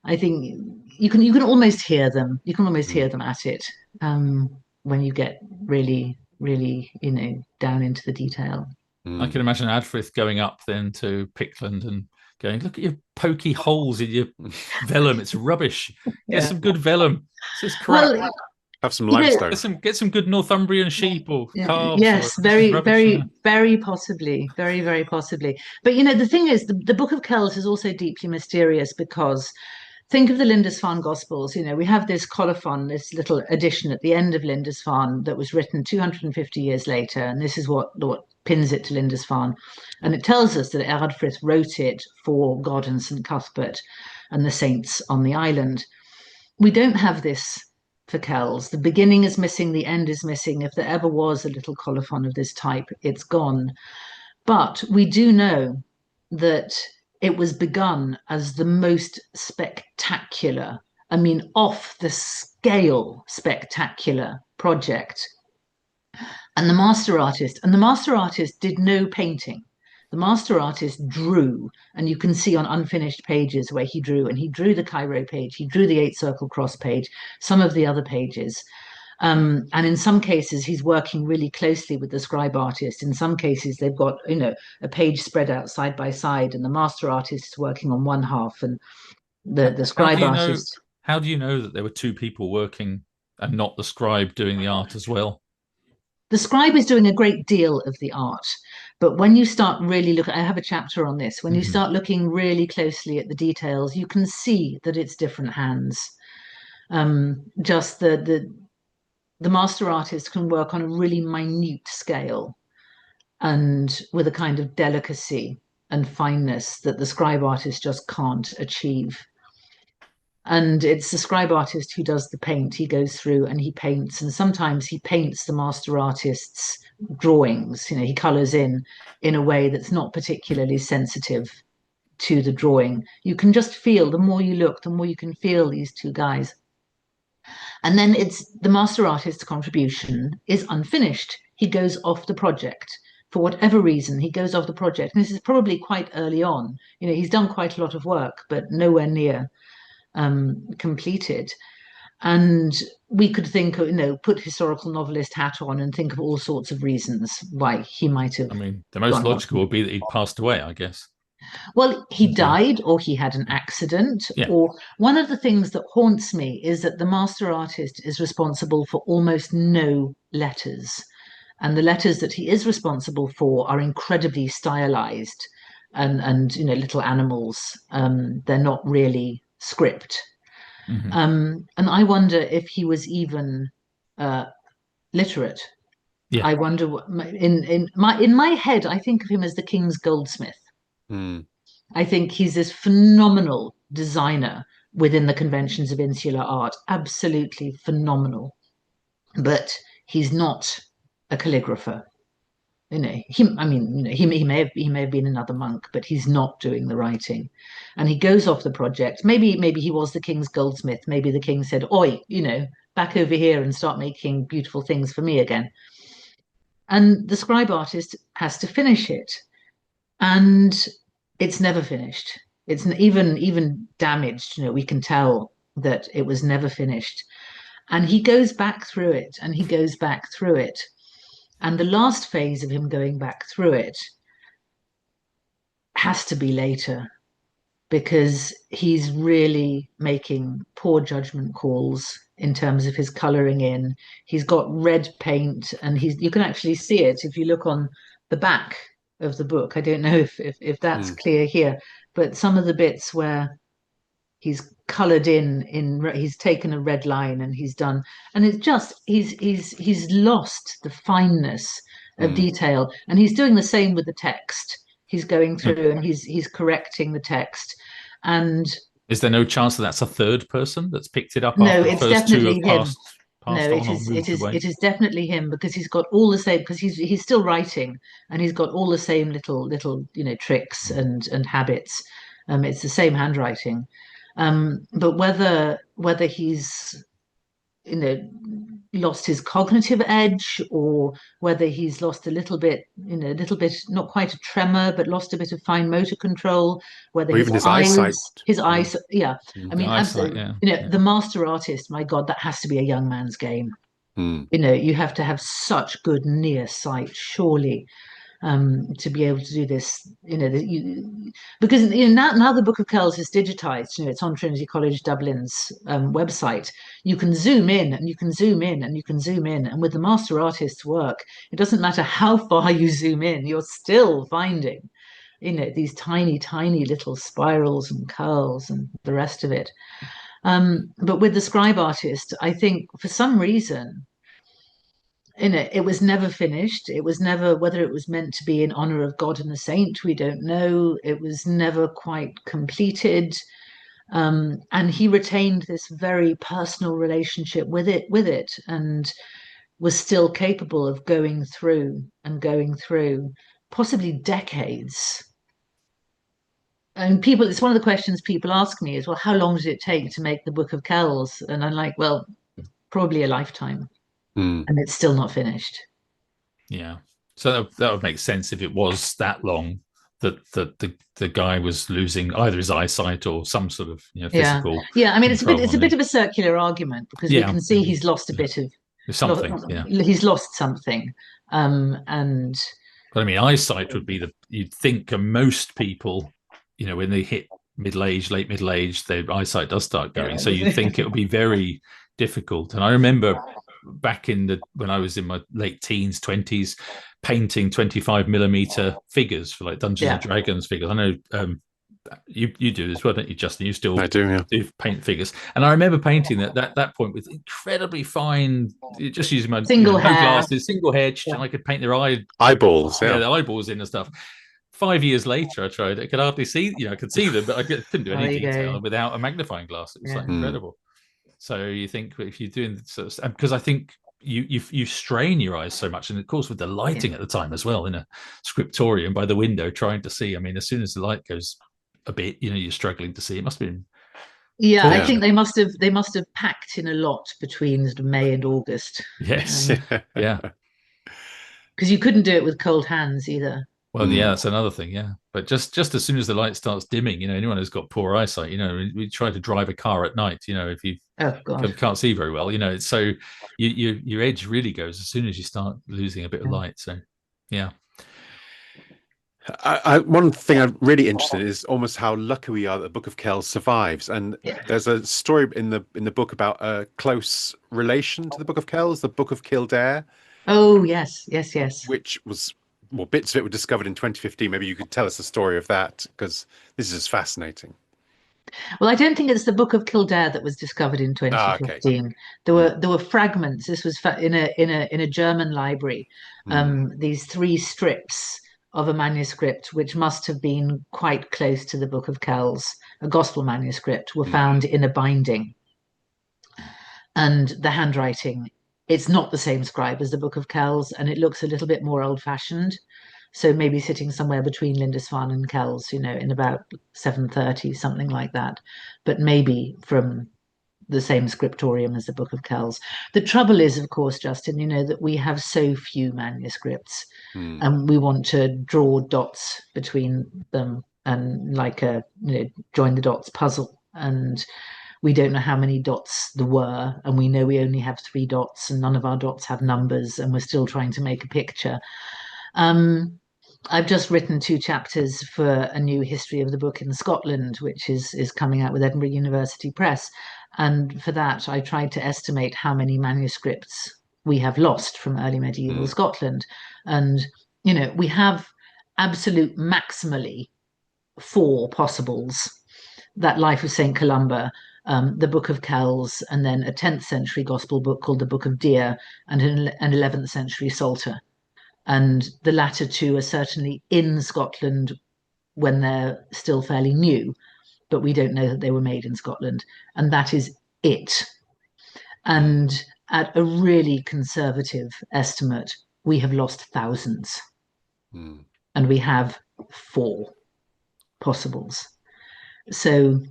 I think you can almost hear them. You can almost hear them at it when you get really down into the detail. I can imagine Eadfrith going up then to Pickland and going, look at your pokey holes in your vellum. It's rubbish. Get Yeah. some good vellum. This is crap. Well, Have some you know, limestone. Get some good Northumbrian sheep or calves. yes, Or, this is rubbish, yeah. very possibly, very possibly. But you know, the thing is, the Book of Kells is also deeply mysterious because think of the Lindisfarne Gospels. You know, we have this colophon, this little edition at the end of Lindisfarne that was written 250 years later, and this is what pins it to Lindisfarne, and it tells us that Eardfrith wrote it for God and St Cuthbert and the saints on the island. We don't have this for Kells. The beginning is missing, the end is missing. If there ever was a little colophon of this type, it's gone. But we do know that it was begun as the most spectacular, I mean, off the scale spectacular project. And the master artist did no painting. The master artist drew, and you can see on unfinished pages where he drew, and he drew the Cairo page, he drew the 8-circle cross page, some of the other pages. And in some cases, he's working really closely with the scribe artist. In some cases, they've got, you know, a page spread out side by side, and the master artist is working on one half, and the scribe artist. How do you know that there were two people working and not the scribe doing the art as well? The scribe is doing a great deal of the art, but when you start really looking, I have a chapter on this, when you start looking really closely at the details, you can see that it's different hands. Just the master artist can work on a really minute scale and with a kind of delicacy and fineness that the scribe artist just can't achieve. And it's the scribe artist who does the paint. He goes through and he paints, and sometimes he paints the master artist's drawings. You know, he colors in a way that's not particularly sensitive to the drawing. You can just feel, the more you look, the more you can feel these two guys. And then it's the master artist's contribution is unfinished. He goes off the project. For whatever reason, he goes off the project. And this is probably quite early on. You know, he's done quite a lot of work, but nowhere near completed. And we could think, you know, put historical novelist hat on and think of all sorts of reasons why he might have. I mean, the most logical would be that he'd passed away, I guess. Well, he died, or he had an accident, or one of the things that haunts me is that the master artist is responsible for almost no letters. And the letters that he is responsible for are incredibly stylized and you know, little animals. They're not really script. And I wonder if he was even literate. I wonder what, in my head, I think of him as the king's goldsmith. I think he's this phenomenal designer within the conventions of insular art, absolutely phenomenal. But he's not a calligrapher. You know, he may have been another monk, but he's not doing the writing. And he goes off the project. Maybe he was the king's goldsmith. Maybe the king said, "Oi, you know, back over here and start making beautiful things for me again." And the scribe artist has to finish it, and it's never finished. It's even damaged. You know, we can tell that it was never finished. And he goes back through it, and he goes back through it. And the last phase of him going back through it has to be later, because he's really making poor judgment calls in terms of his coloring in. He's got red paint, and you can actually see it if you look on the back of the book. I don't know if that's clear here, but some of the bits where he's colored he's taken a red line and he's done, and it's just he's lost the fineness of detail. And he's doing the same with the text. He's going through and he's correcting the text. And is there no chance that that's a third person that's picked it up? No, after it's the first definitely two have him. passed It is definitely him, because he's got all the same, because he's still writing, and he's got all the same little you know, tricks and habits. It's the same handwriting. But whether he's, you know, lost his cognitive edge, or whether he's lost a little bit, not quite a tremor, but lost a bit of fine motor control, whether or even his eyesight. I mean, absolutely. You know, the master artist, my God, that has to be a young man's game. You know, you have to have such good near sight, surely. to be able to do this, because now the Book of Kells is digitized. It's on Trinity College Dublin's website. You can zoom in and you can zoom in and you can zoom in, and with the master artist's work, it doesn't matter how far you zoom in, you're still finding, these tiny, tiny little spirals and curls and the rest of it. But with the scribe artist, I think for some reason, it was never finished. It was never, whether it was meant to be in honor of God and the saint, we don't know. It was never quite completed. And he retained this very personal relationship with it, and was still capable of going through possibly decades. And it's one of the questions people ask me is, well, how long did it take to make the Book of Kells? And I'm like, well, probably a lifetime. And it's still not finished. Yeah. So that would make sense if it was that long, that the guy was losing either his eyesight or some sort of physical. Yeah. I mean, it's a bit of a circular argument, because we can see he's lost a bit of something. He's lost something. And but I mean, eyesight would be you'd think most people, when they hit late middle age, their eyesight does start going. So you'd think it would be very difficult. And I remember back when I was in my late teens, 20s, painting 25mm figures for like Dungeons and Dragons figures. I know you do as well, don't you, Justin? You still do paint figures. And I remember painting that point with incredibly fine, just using my single hair, no glasses, single hair, and I could paint their eyeballs, the eyeballs in and stuff. 5 years later, I tried. I could hardly see, I could see them, but I couldn't do any detail without a magnifying glass. It was like incredible. So you think if you're doing because I think you strain your eyes so much, and of course with the lighting at the time as well, in a scriptorium by the window trying to see. I mean, as soon as the light goes a bit, you're struggling to see. It must have been. Yeah, I think they must have packed in a lot between sort of May and August. Yes, yeah, because you couldn't do it with cold hands either. Well, yeah, that's another thing. Yeah, but just as soon as the light starts dimming, anyone who's got poor eyesight, we try to drive a car at night. If you can't see very well, so your edge really goes as soon as you start losing a bit of light. So, yeah. One thing I'm really interested in is almost how lucky we are that the Book of Kells survives. And there's a story in the book about a close relation to the Book of Kells, the Book of Kildare. Oh yes. Which was. Well, bits of it were discovered in 2015. Maybe you could tell us the story of that, because this is fascinating. Well, I don't think it's the Book of Kildare that was discovered in 2015. Okay. There were fragments. This was in a German library. These 3 strips of a manuscript, which must have been quite close to the Book of Kells, a gospel manuscript, were found in a binding. And the handwriting, it's not the same scribe as the Book of Kells, and it looks a little bit more old-fashioned. So maybe sitting somewhere between Lindisfarne and Kells, in about 730, something like that. But maybe from the same scriptorium as the Book of Kells. The trouble is, of course, Justin, that we have so few manuscripts, and we want to draw dots between them, and like a join the dots puzzle. And we don't know how many dots there were, and we know we only have 3 dots, and none of our dots have numbers, and we're still trying to make a picture. I've just written 2 chapters for a new history of the book in Scotland, which is coming out with Edinburgh University Press. And for that, I tried to estimate how many manuscripts we have lost from early medieval Scotland. And, we have absolute maximally 4 possibles: that Life of St. Columba, the Book of Kells, and then a 10th century gospel book called the Book of Deer, and an 11th century Psalter. And the latter 2 are certainly in Scotland when they're still fairly new, but we don't know that they were made in Scotland. And that is it. And at a really conservative estimate, we have lost thousands. And we have 4 possibles. So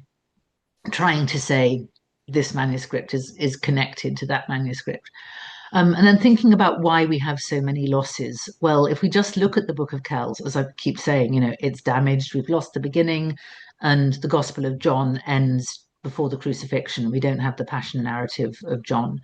trying to say this manuscript is connected to that manuscript. And then thinking about why we have so many losses. Well, if we just look at the Book of Kells, as I keep saying, it's damaged. We've lost the beginning, and the Gospel of John ends before the crucifixion. We don't have the passion narrative of John.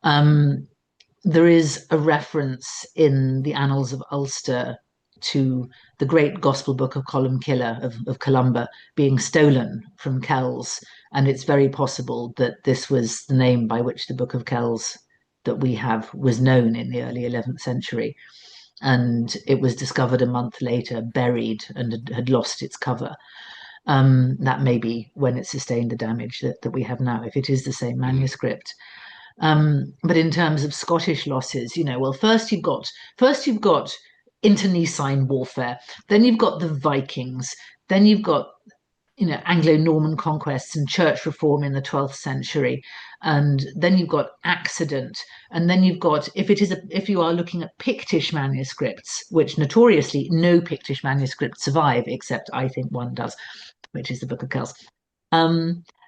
There is a reference in the Annals of Ulster to the great gospel book of Columbkille, of Columba, being stolen from Kells. And it's very possible that this was the name by which the Book of Kells that we have was known in the early 11th century. And it was discovered a month later, buried, and had lost its cover. That may be when it sustained the damage that we have now, if it is the same manuscript. But in terms of Scottish losses, well, first you've got internecine warfare, then you've got the Vikings, then you've got Anglo-Norman conquests and church reform in the 12th century, and then you've got accident, and then you've got, if you are looking at Pictish manuscripts, which notoriously no Pictish manuscripts survive, except I think one does, which is the Book of Kells.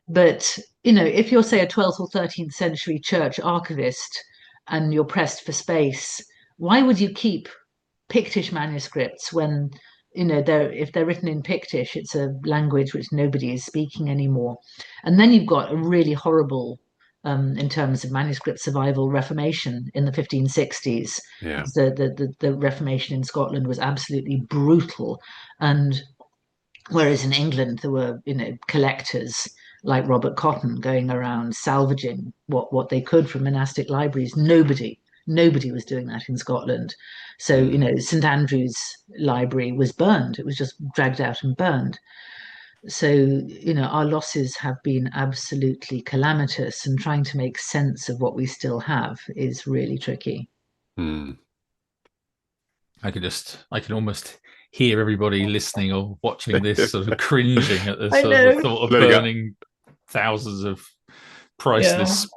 But if you're, say, a 12th or 13th century church archivist and you're pressed for space, why would you keep Pictish manuscripts when if they're written in Pictish, it's a language which nobody is speaking anymore? And then you've got a really horrible, in terms of manuscript survival, Reformation in the 1560s. Yeah. The Reformation in Scotland was absolutely brutal, and whereas in England there were collectors like Robert Cotton going around salvaging what they could from monastic libraries. Nobody was doing that in Scotland. So, St Andrew's library was burned. It was just dragged out and burned. So, our losses have been absolutely calamitous, and trying to make sense of what we still have is really tricky. I can almost hear everybody listening or watching this sort of cringing at the sort of thought of burning thousands of priceless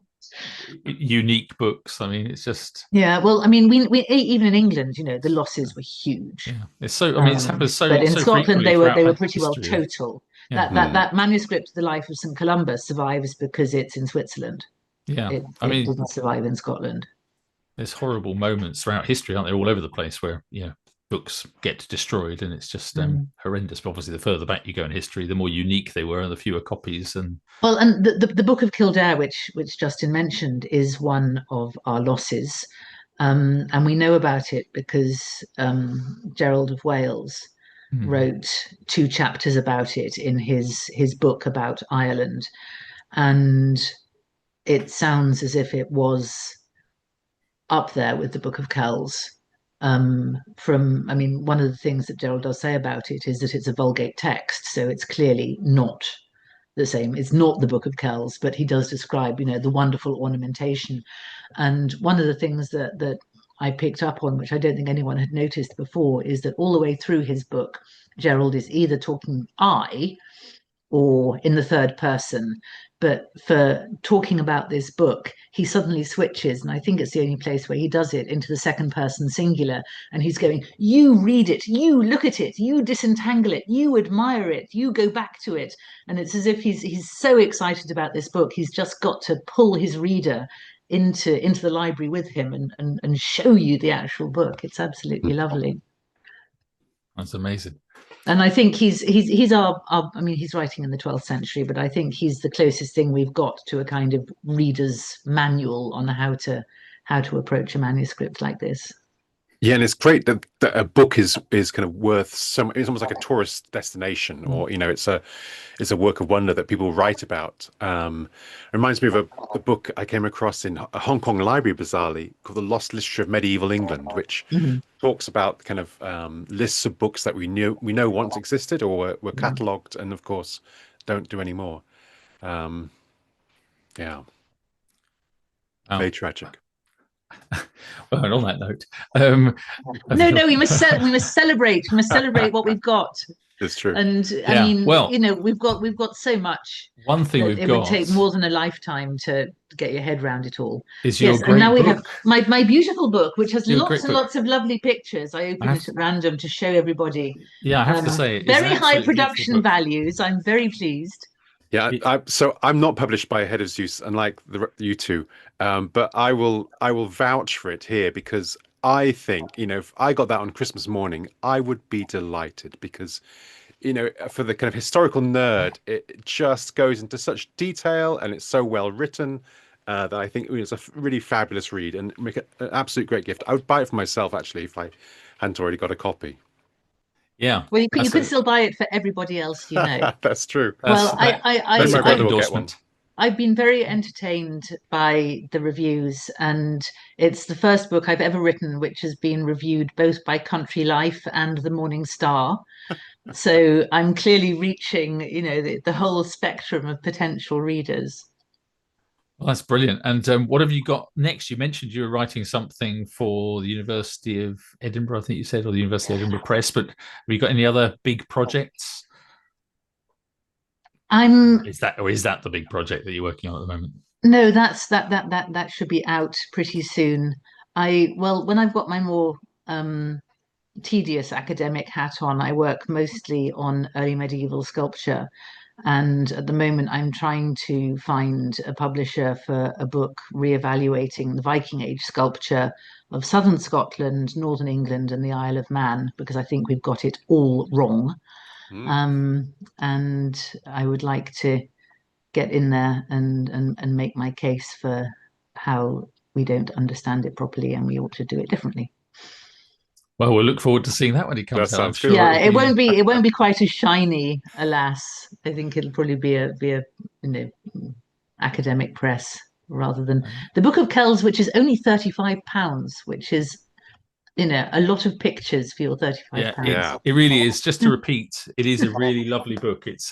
unique books. I mean, it's just well, I mean, we even in England, the losses were huge. It's so, I mean, it's happened so, but in so Scotland they were pretty well history. total. That manuscript, The Life of St Columba, survives because it's in Switzerland. It doesn't survive in Scotland. There's horrible moments throughout history, aren't there, all over the place, where books get destroyed, and it's just horrendous. But obviously, the further back you go in history, the more unique they were, and the fewer copies. And the Book of Kildare, which Justin mentioned, is one of our losses, and we know about it because Gerald of Wales wrote 2 chapters about it in his book about Ireland, and it sounds as if it was up there with the Book of Kells. One of the things that Gerald does say about it is that it's a Vulgate text, so it's clearly not the same. It's not the Book of Kells, but he does describe, the wonderful ornamentation. And one of the things that I picked up on, which I don't think anyone had noticed before, is that all the way through his book, Gerald is either talking I or in the third person. But for talking about this book, he suddenly switches, and I think it's the only place where he does it, into the second person singular. And he's going, you read it, you look at it, you disentangle it, you admire it, you go back to it. And it's as if he's so excited about this book, he's just got to pull his reader into the library with him and show you the actual book. It's absolutely lovely. That's amazing. And I think he's our I mean, he's writing in the 12th century, but I think he's the closest thing we've got to a kind of reader's manual on how to approach a manuscript like this. Yeah, and it's great that a book is kind of worth so much. It's almost like a tourist destination, or it's a work of wonder that people write about. It reminds me of a book I came across in a Hong Kong library, bizarrely, called The Lost Literature of Medieval England, which talks about kind of lists of books that we know once existed or were catalogued, and of course don't do anymore. Very tragic. Well, and on that note, no, we must celebrate. We must celebrate what we've got. It's true. And I mean, we've got so much. One thing it would take more than a lifetime to get your head around it all. Is your great and now book. We have my beautiful book, which has lots and lots of lovely pictures. I opened it at random to show everybody. Yeah, I have to say, very high production values. I'm very pleased. Yeah, so I'm not published by Head of Zeus, unlike you two, but I will vouch for it here, because I think, if I got that on Christmas morning, I would be delighted, because, for the kind of historical nerd, it just goes into such detail, and it's so well written that I think it's a really fabulous read and make an absolute great gift. I would buy it for myself, actually, if I hadn't already got a copy. Yeah. Well, you can still buy it for everybody else, you know. That's true. Well, that's a great endorsement. I've been very entertained by the reviews, and it's the first book I've ever written which has been reviewed both by Country Life and the Morning Star. So I'm clearly reaching, you know, the whole spectrum of potential readers. Well, that's brilliant. And what have you got next? You mentioned you were writing something for the University of Edinburgh, I think you said, or the University of Edinburgh Press, but have you got any other big projects? Is that the big project that you're working on at the moment? No, that should be out pretty soon. When I've got my more tedious academic hat on, I work mostly on early medieval sculpture. And at the moment, I'm trying to find a publisher for a book reevaluating the Viking Age sculpture of southern Scotland, northern England, and the Isle of Man, because I think we've got it all wrong. And I would like to get in there and make my case for how we don't understand it properly and we ought to do it differently. Well, we'll look forward to seeing that when it comes out. I'm sure. Yeah, it won't be quite as shiny, alas. I think it'll probably be a you know, academic press rather than the Book of Kells, which is only £35, which is, you know, a lot of pictures for your £35. Yeah, it really is. Just to repeat, it is a really lovely book. It's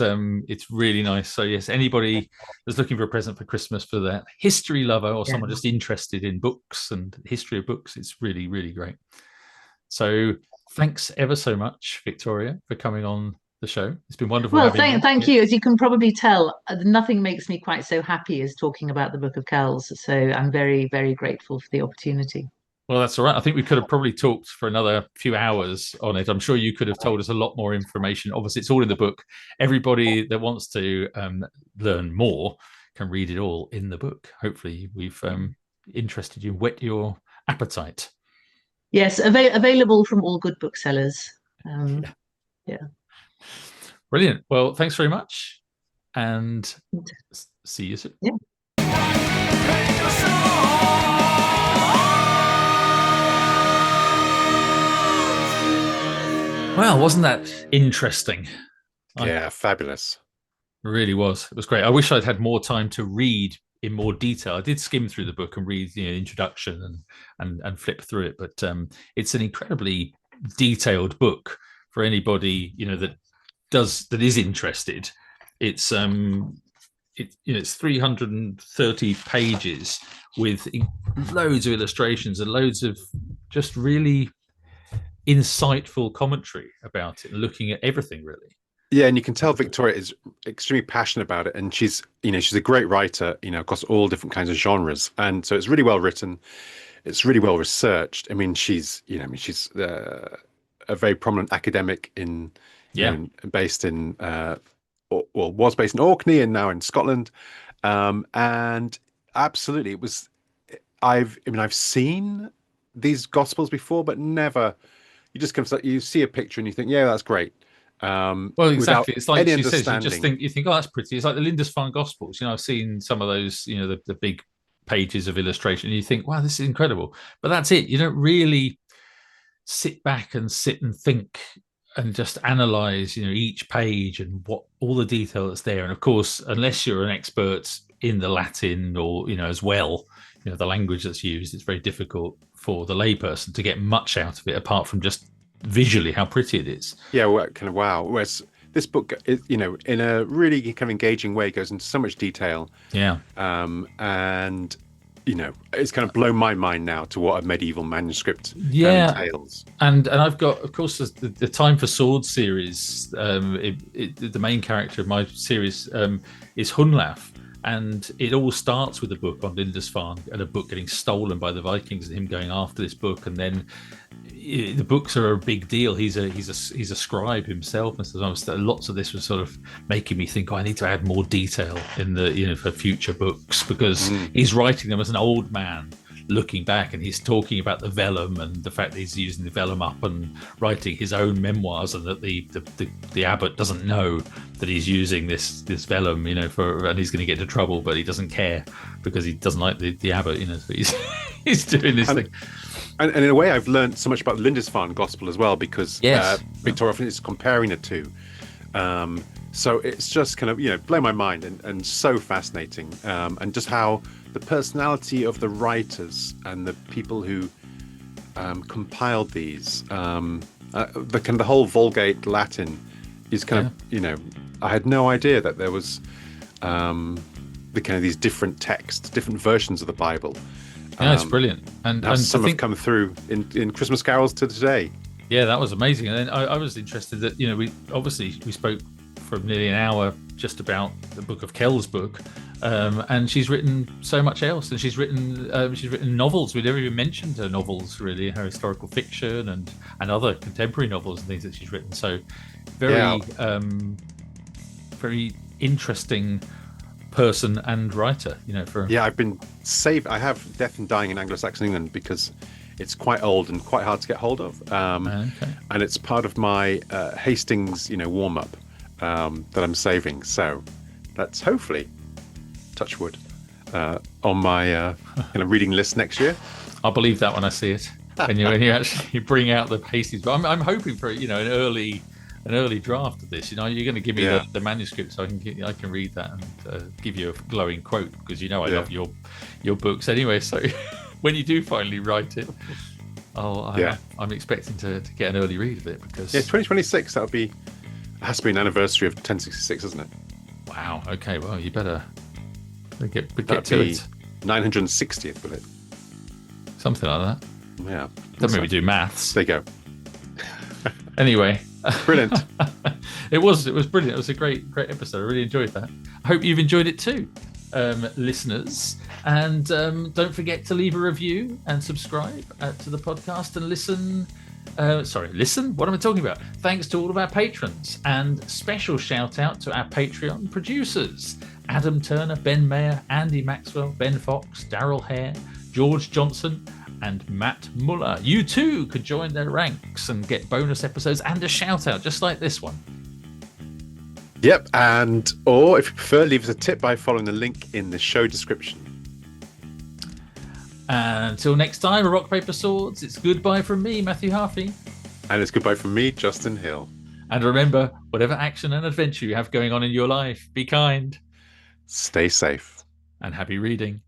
really nice. So yes, anybody that's looking for a present for Christmas for that history lover or someone just interested in books and history of books, it's really, really great. So thanks ever so much, Victoria, for coming on the show. It's been wonderful. Well, thank you. As you can probably tell, nothing makes me quite so happy as talking about the Book of Kells. So I'm very, very grateful for the opportunity. Well, that's all right. I think we could have probably talked for another few hours on it. I'm sure you could have told us a lot more information. Obviously, it's all in the book. Everybody that wants to learn more can read it all in the book. Hopefully, we've interested you, whet your appetite. Yes, available from all good booksellers. Yeah. Brilliant. Well, thanks very much, and see you soon. Yeah. Well, wasn't that interesting? Yeah, fabulous. It really was. It was great. I wish I'd had more time to read in more detail. I did skim through the book and read the introduction and flip through it, but it's an incredibly detailed book for anybody that is interested. It's it's 330 pages with loads of illustrations and loads of just really insightful commentary about it, looking at everything really. Yeah, and you can tell Victoria is extremely passionate about it, and she's a great writer, across all different kinds of genres, and so it's really well written. It's really well researched. I mean, she's a very prominent academic based in was based in Orkney and now in Scotland, and absolutely, it was. I've seen these Gospels before, but never. You just you see a picture and you think, yeah, that's great. Well, exactly. It's like she says, you think, oh, that's pretty. It's like the Lindisfarne Gospels. I've seen some of those, the big pages of illustration, and you think, wow, this is incredible. But that's it. You don't really sit back and think and just analyze, each page and what all the detail that's there. And of course, unless you're an expert in the Latin or, as well, the language that's used, it's very difficult for the layperson to get much out of it apart from just visually how pretty it is. Yeah, well, kind of wow. Whereas this book, in a really kind of engaging way, goes into so much detail. Yeah. And it's kind of blown my mind now to what a medieval manuscript entails. And I've got, of course, the Time for Swords series. The main character of my series is Hunlaf. And it all starts with a book on Lindisfarne and a book getting stolen by the Vikings and him going after this book. And then the books are a big deal. He's a scribe himself, and so lots of this was sort of making me think, I need to add more detail in the for future books, because he's writing them as an old man looking back, and he's talking about the vellum and the fact that he's using the vellum up and writing his own memoirs, and that the abbot doesn't know that he's using this vellum, and he's going to get into trouble, but he doesn't care because he doesn't like the abbot, so he's doing this thing. And in a way, I've learned so much about the Lindisfarne Gospel as well, because Yes. Victoria often is comparing the two. So it's just kind of, blow my mind and so fascinating. And just how the personality of the writers and the people who compiled these, the whole Vulgate Latin is kind of, I had no idea that there was the kind of these different texts, different versions of the Bible. Yeah, it's brilliant. And some have come through in Christmas carols to today. Yeah, that was amazing. And then I was interested that, we spoke for nearly an hour just about the Book of Kells book. And she's written so much else. And she's written novels. We never even mentioned her novels, really, her historical fiction and other contemporary novels and things that she's written. So very interesting person and writer, I've been I have Death and Dying in Anglo-Saxon England because it's quite old and quite hard to get hold of, and it's part of my Hastings warm-up that I'm saving, so that's hopefully, touch wood, on my reading list next year. I'll believe that when I see it, when you actually bring out the Hastings. But I'm hoping for an early draft of this. You're going to give me the manuscript so I can read that and give you a glowing quote, because I love your books anyway. So when you do finally write it, I'm expecting to get an early read of it, because 2026, it has to be an anniversary of 1066, isn't it? Wow. Okay. Well, you better get That'd to be it. 960th, will it? Something like that. Yeah. Don't make me do maths. There you go. Anyway. Brilliant. It was brilliant. It was a great episode. I really enjoyed that. I hope you've enjoyed it too, listeners. And don't forget to leave a review and subscribe to the podcast and listen. Listen? What am I talking about? Thanks to all of our patrons, and special shout out to our Patreon producers: Adam Turner, Ben Mayer, Andy Maxwell, Ben Fox, Daryl Hare, George Johnson, and Matt Muller. You too could join their ranks and get bonus episodes and a shout out just like this one. Yep, or if you prefer, leave us a tip by following the link in the show description. And until next time, a Rock Paper Swords, it's goodbye from me, Matthew Harffy. And it's goodbye from me, Justin Hill. And remember, whatever action and adventure you have going on in your life, be kind. Stay safe. And happy reading.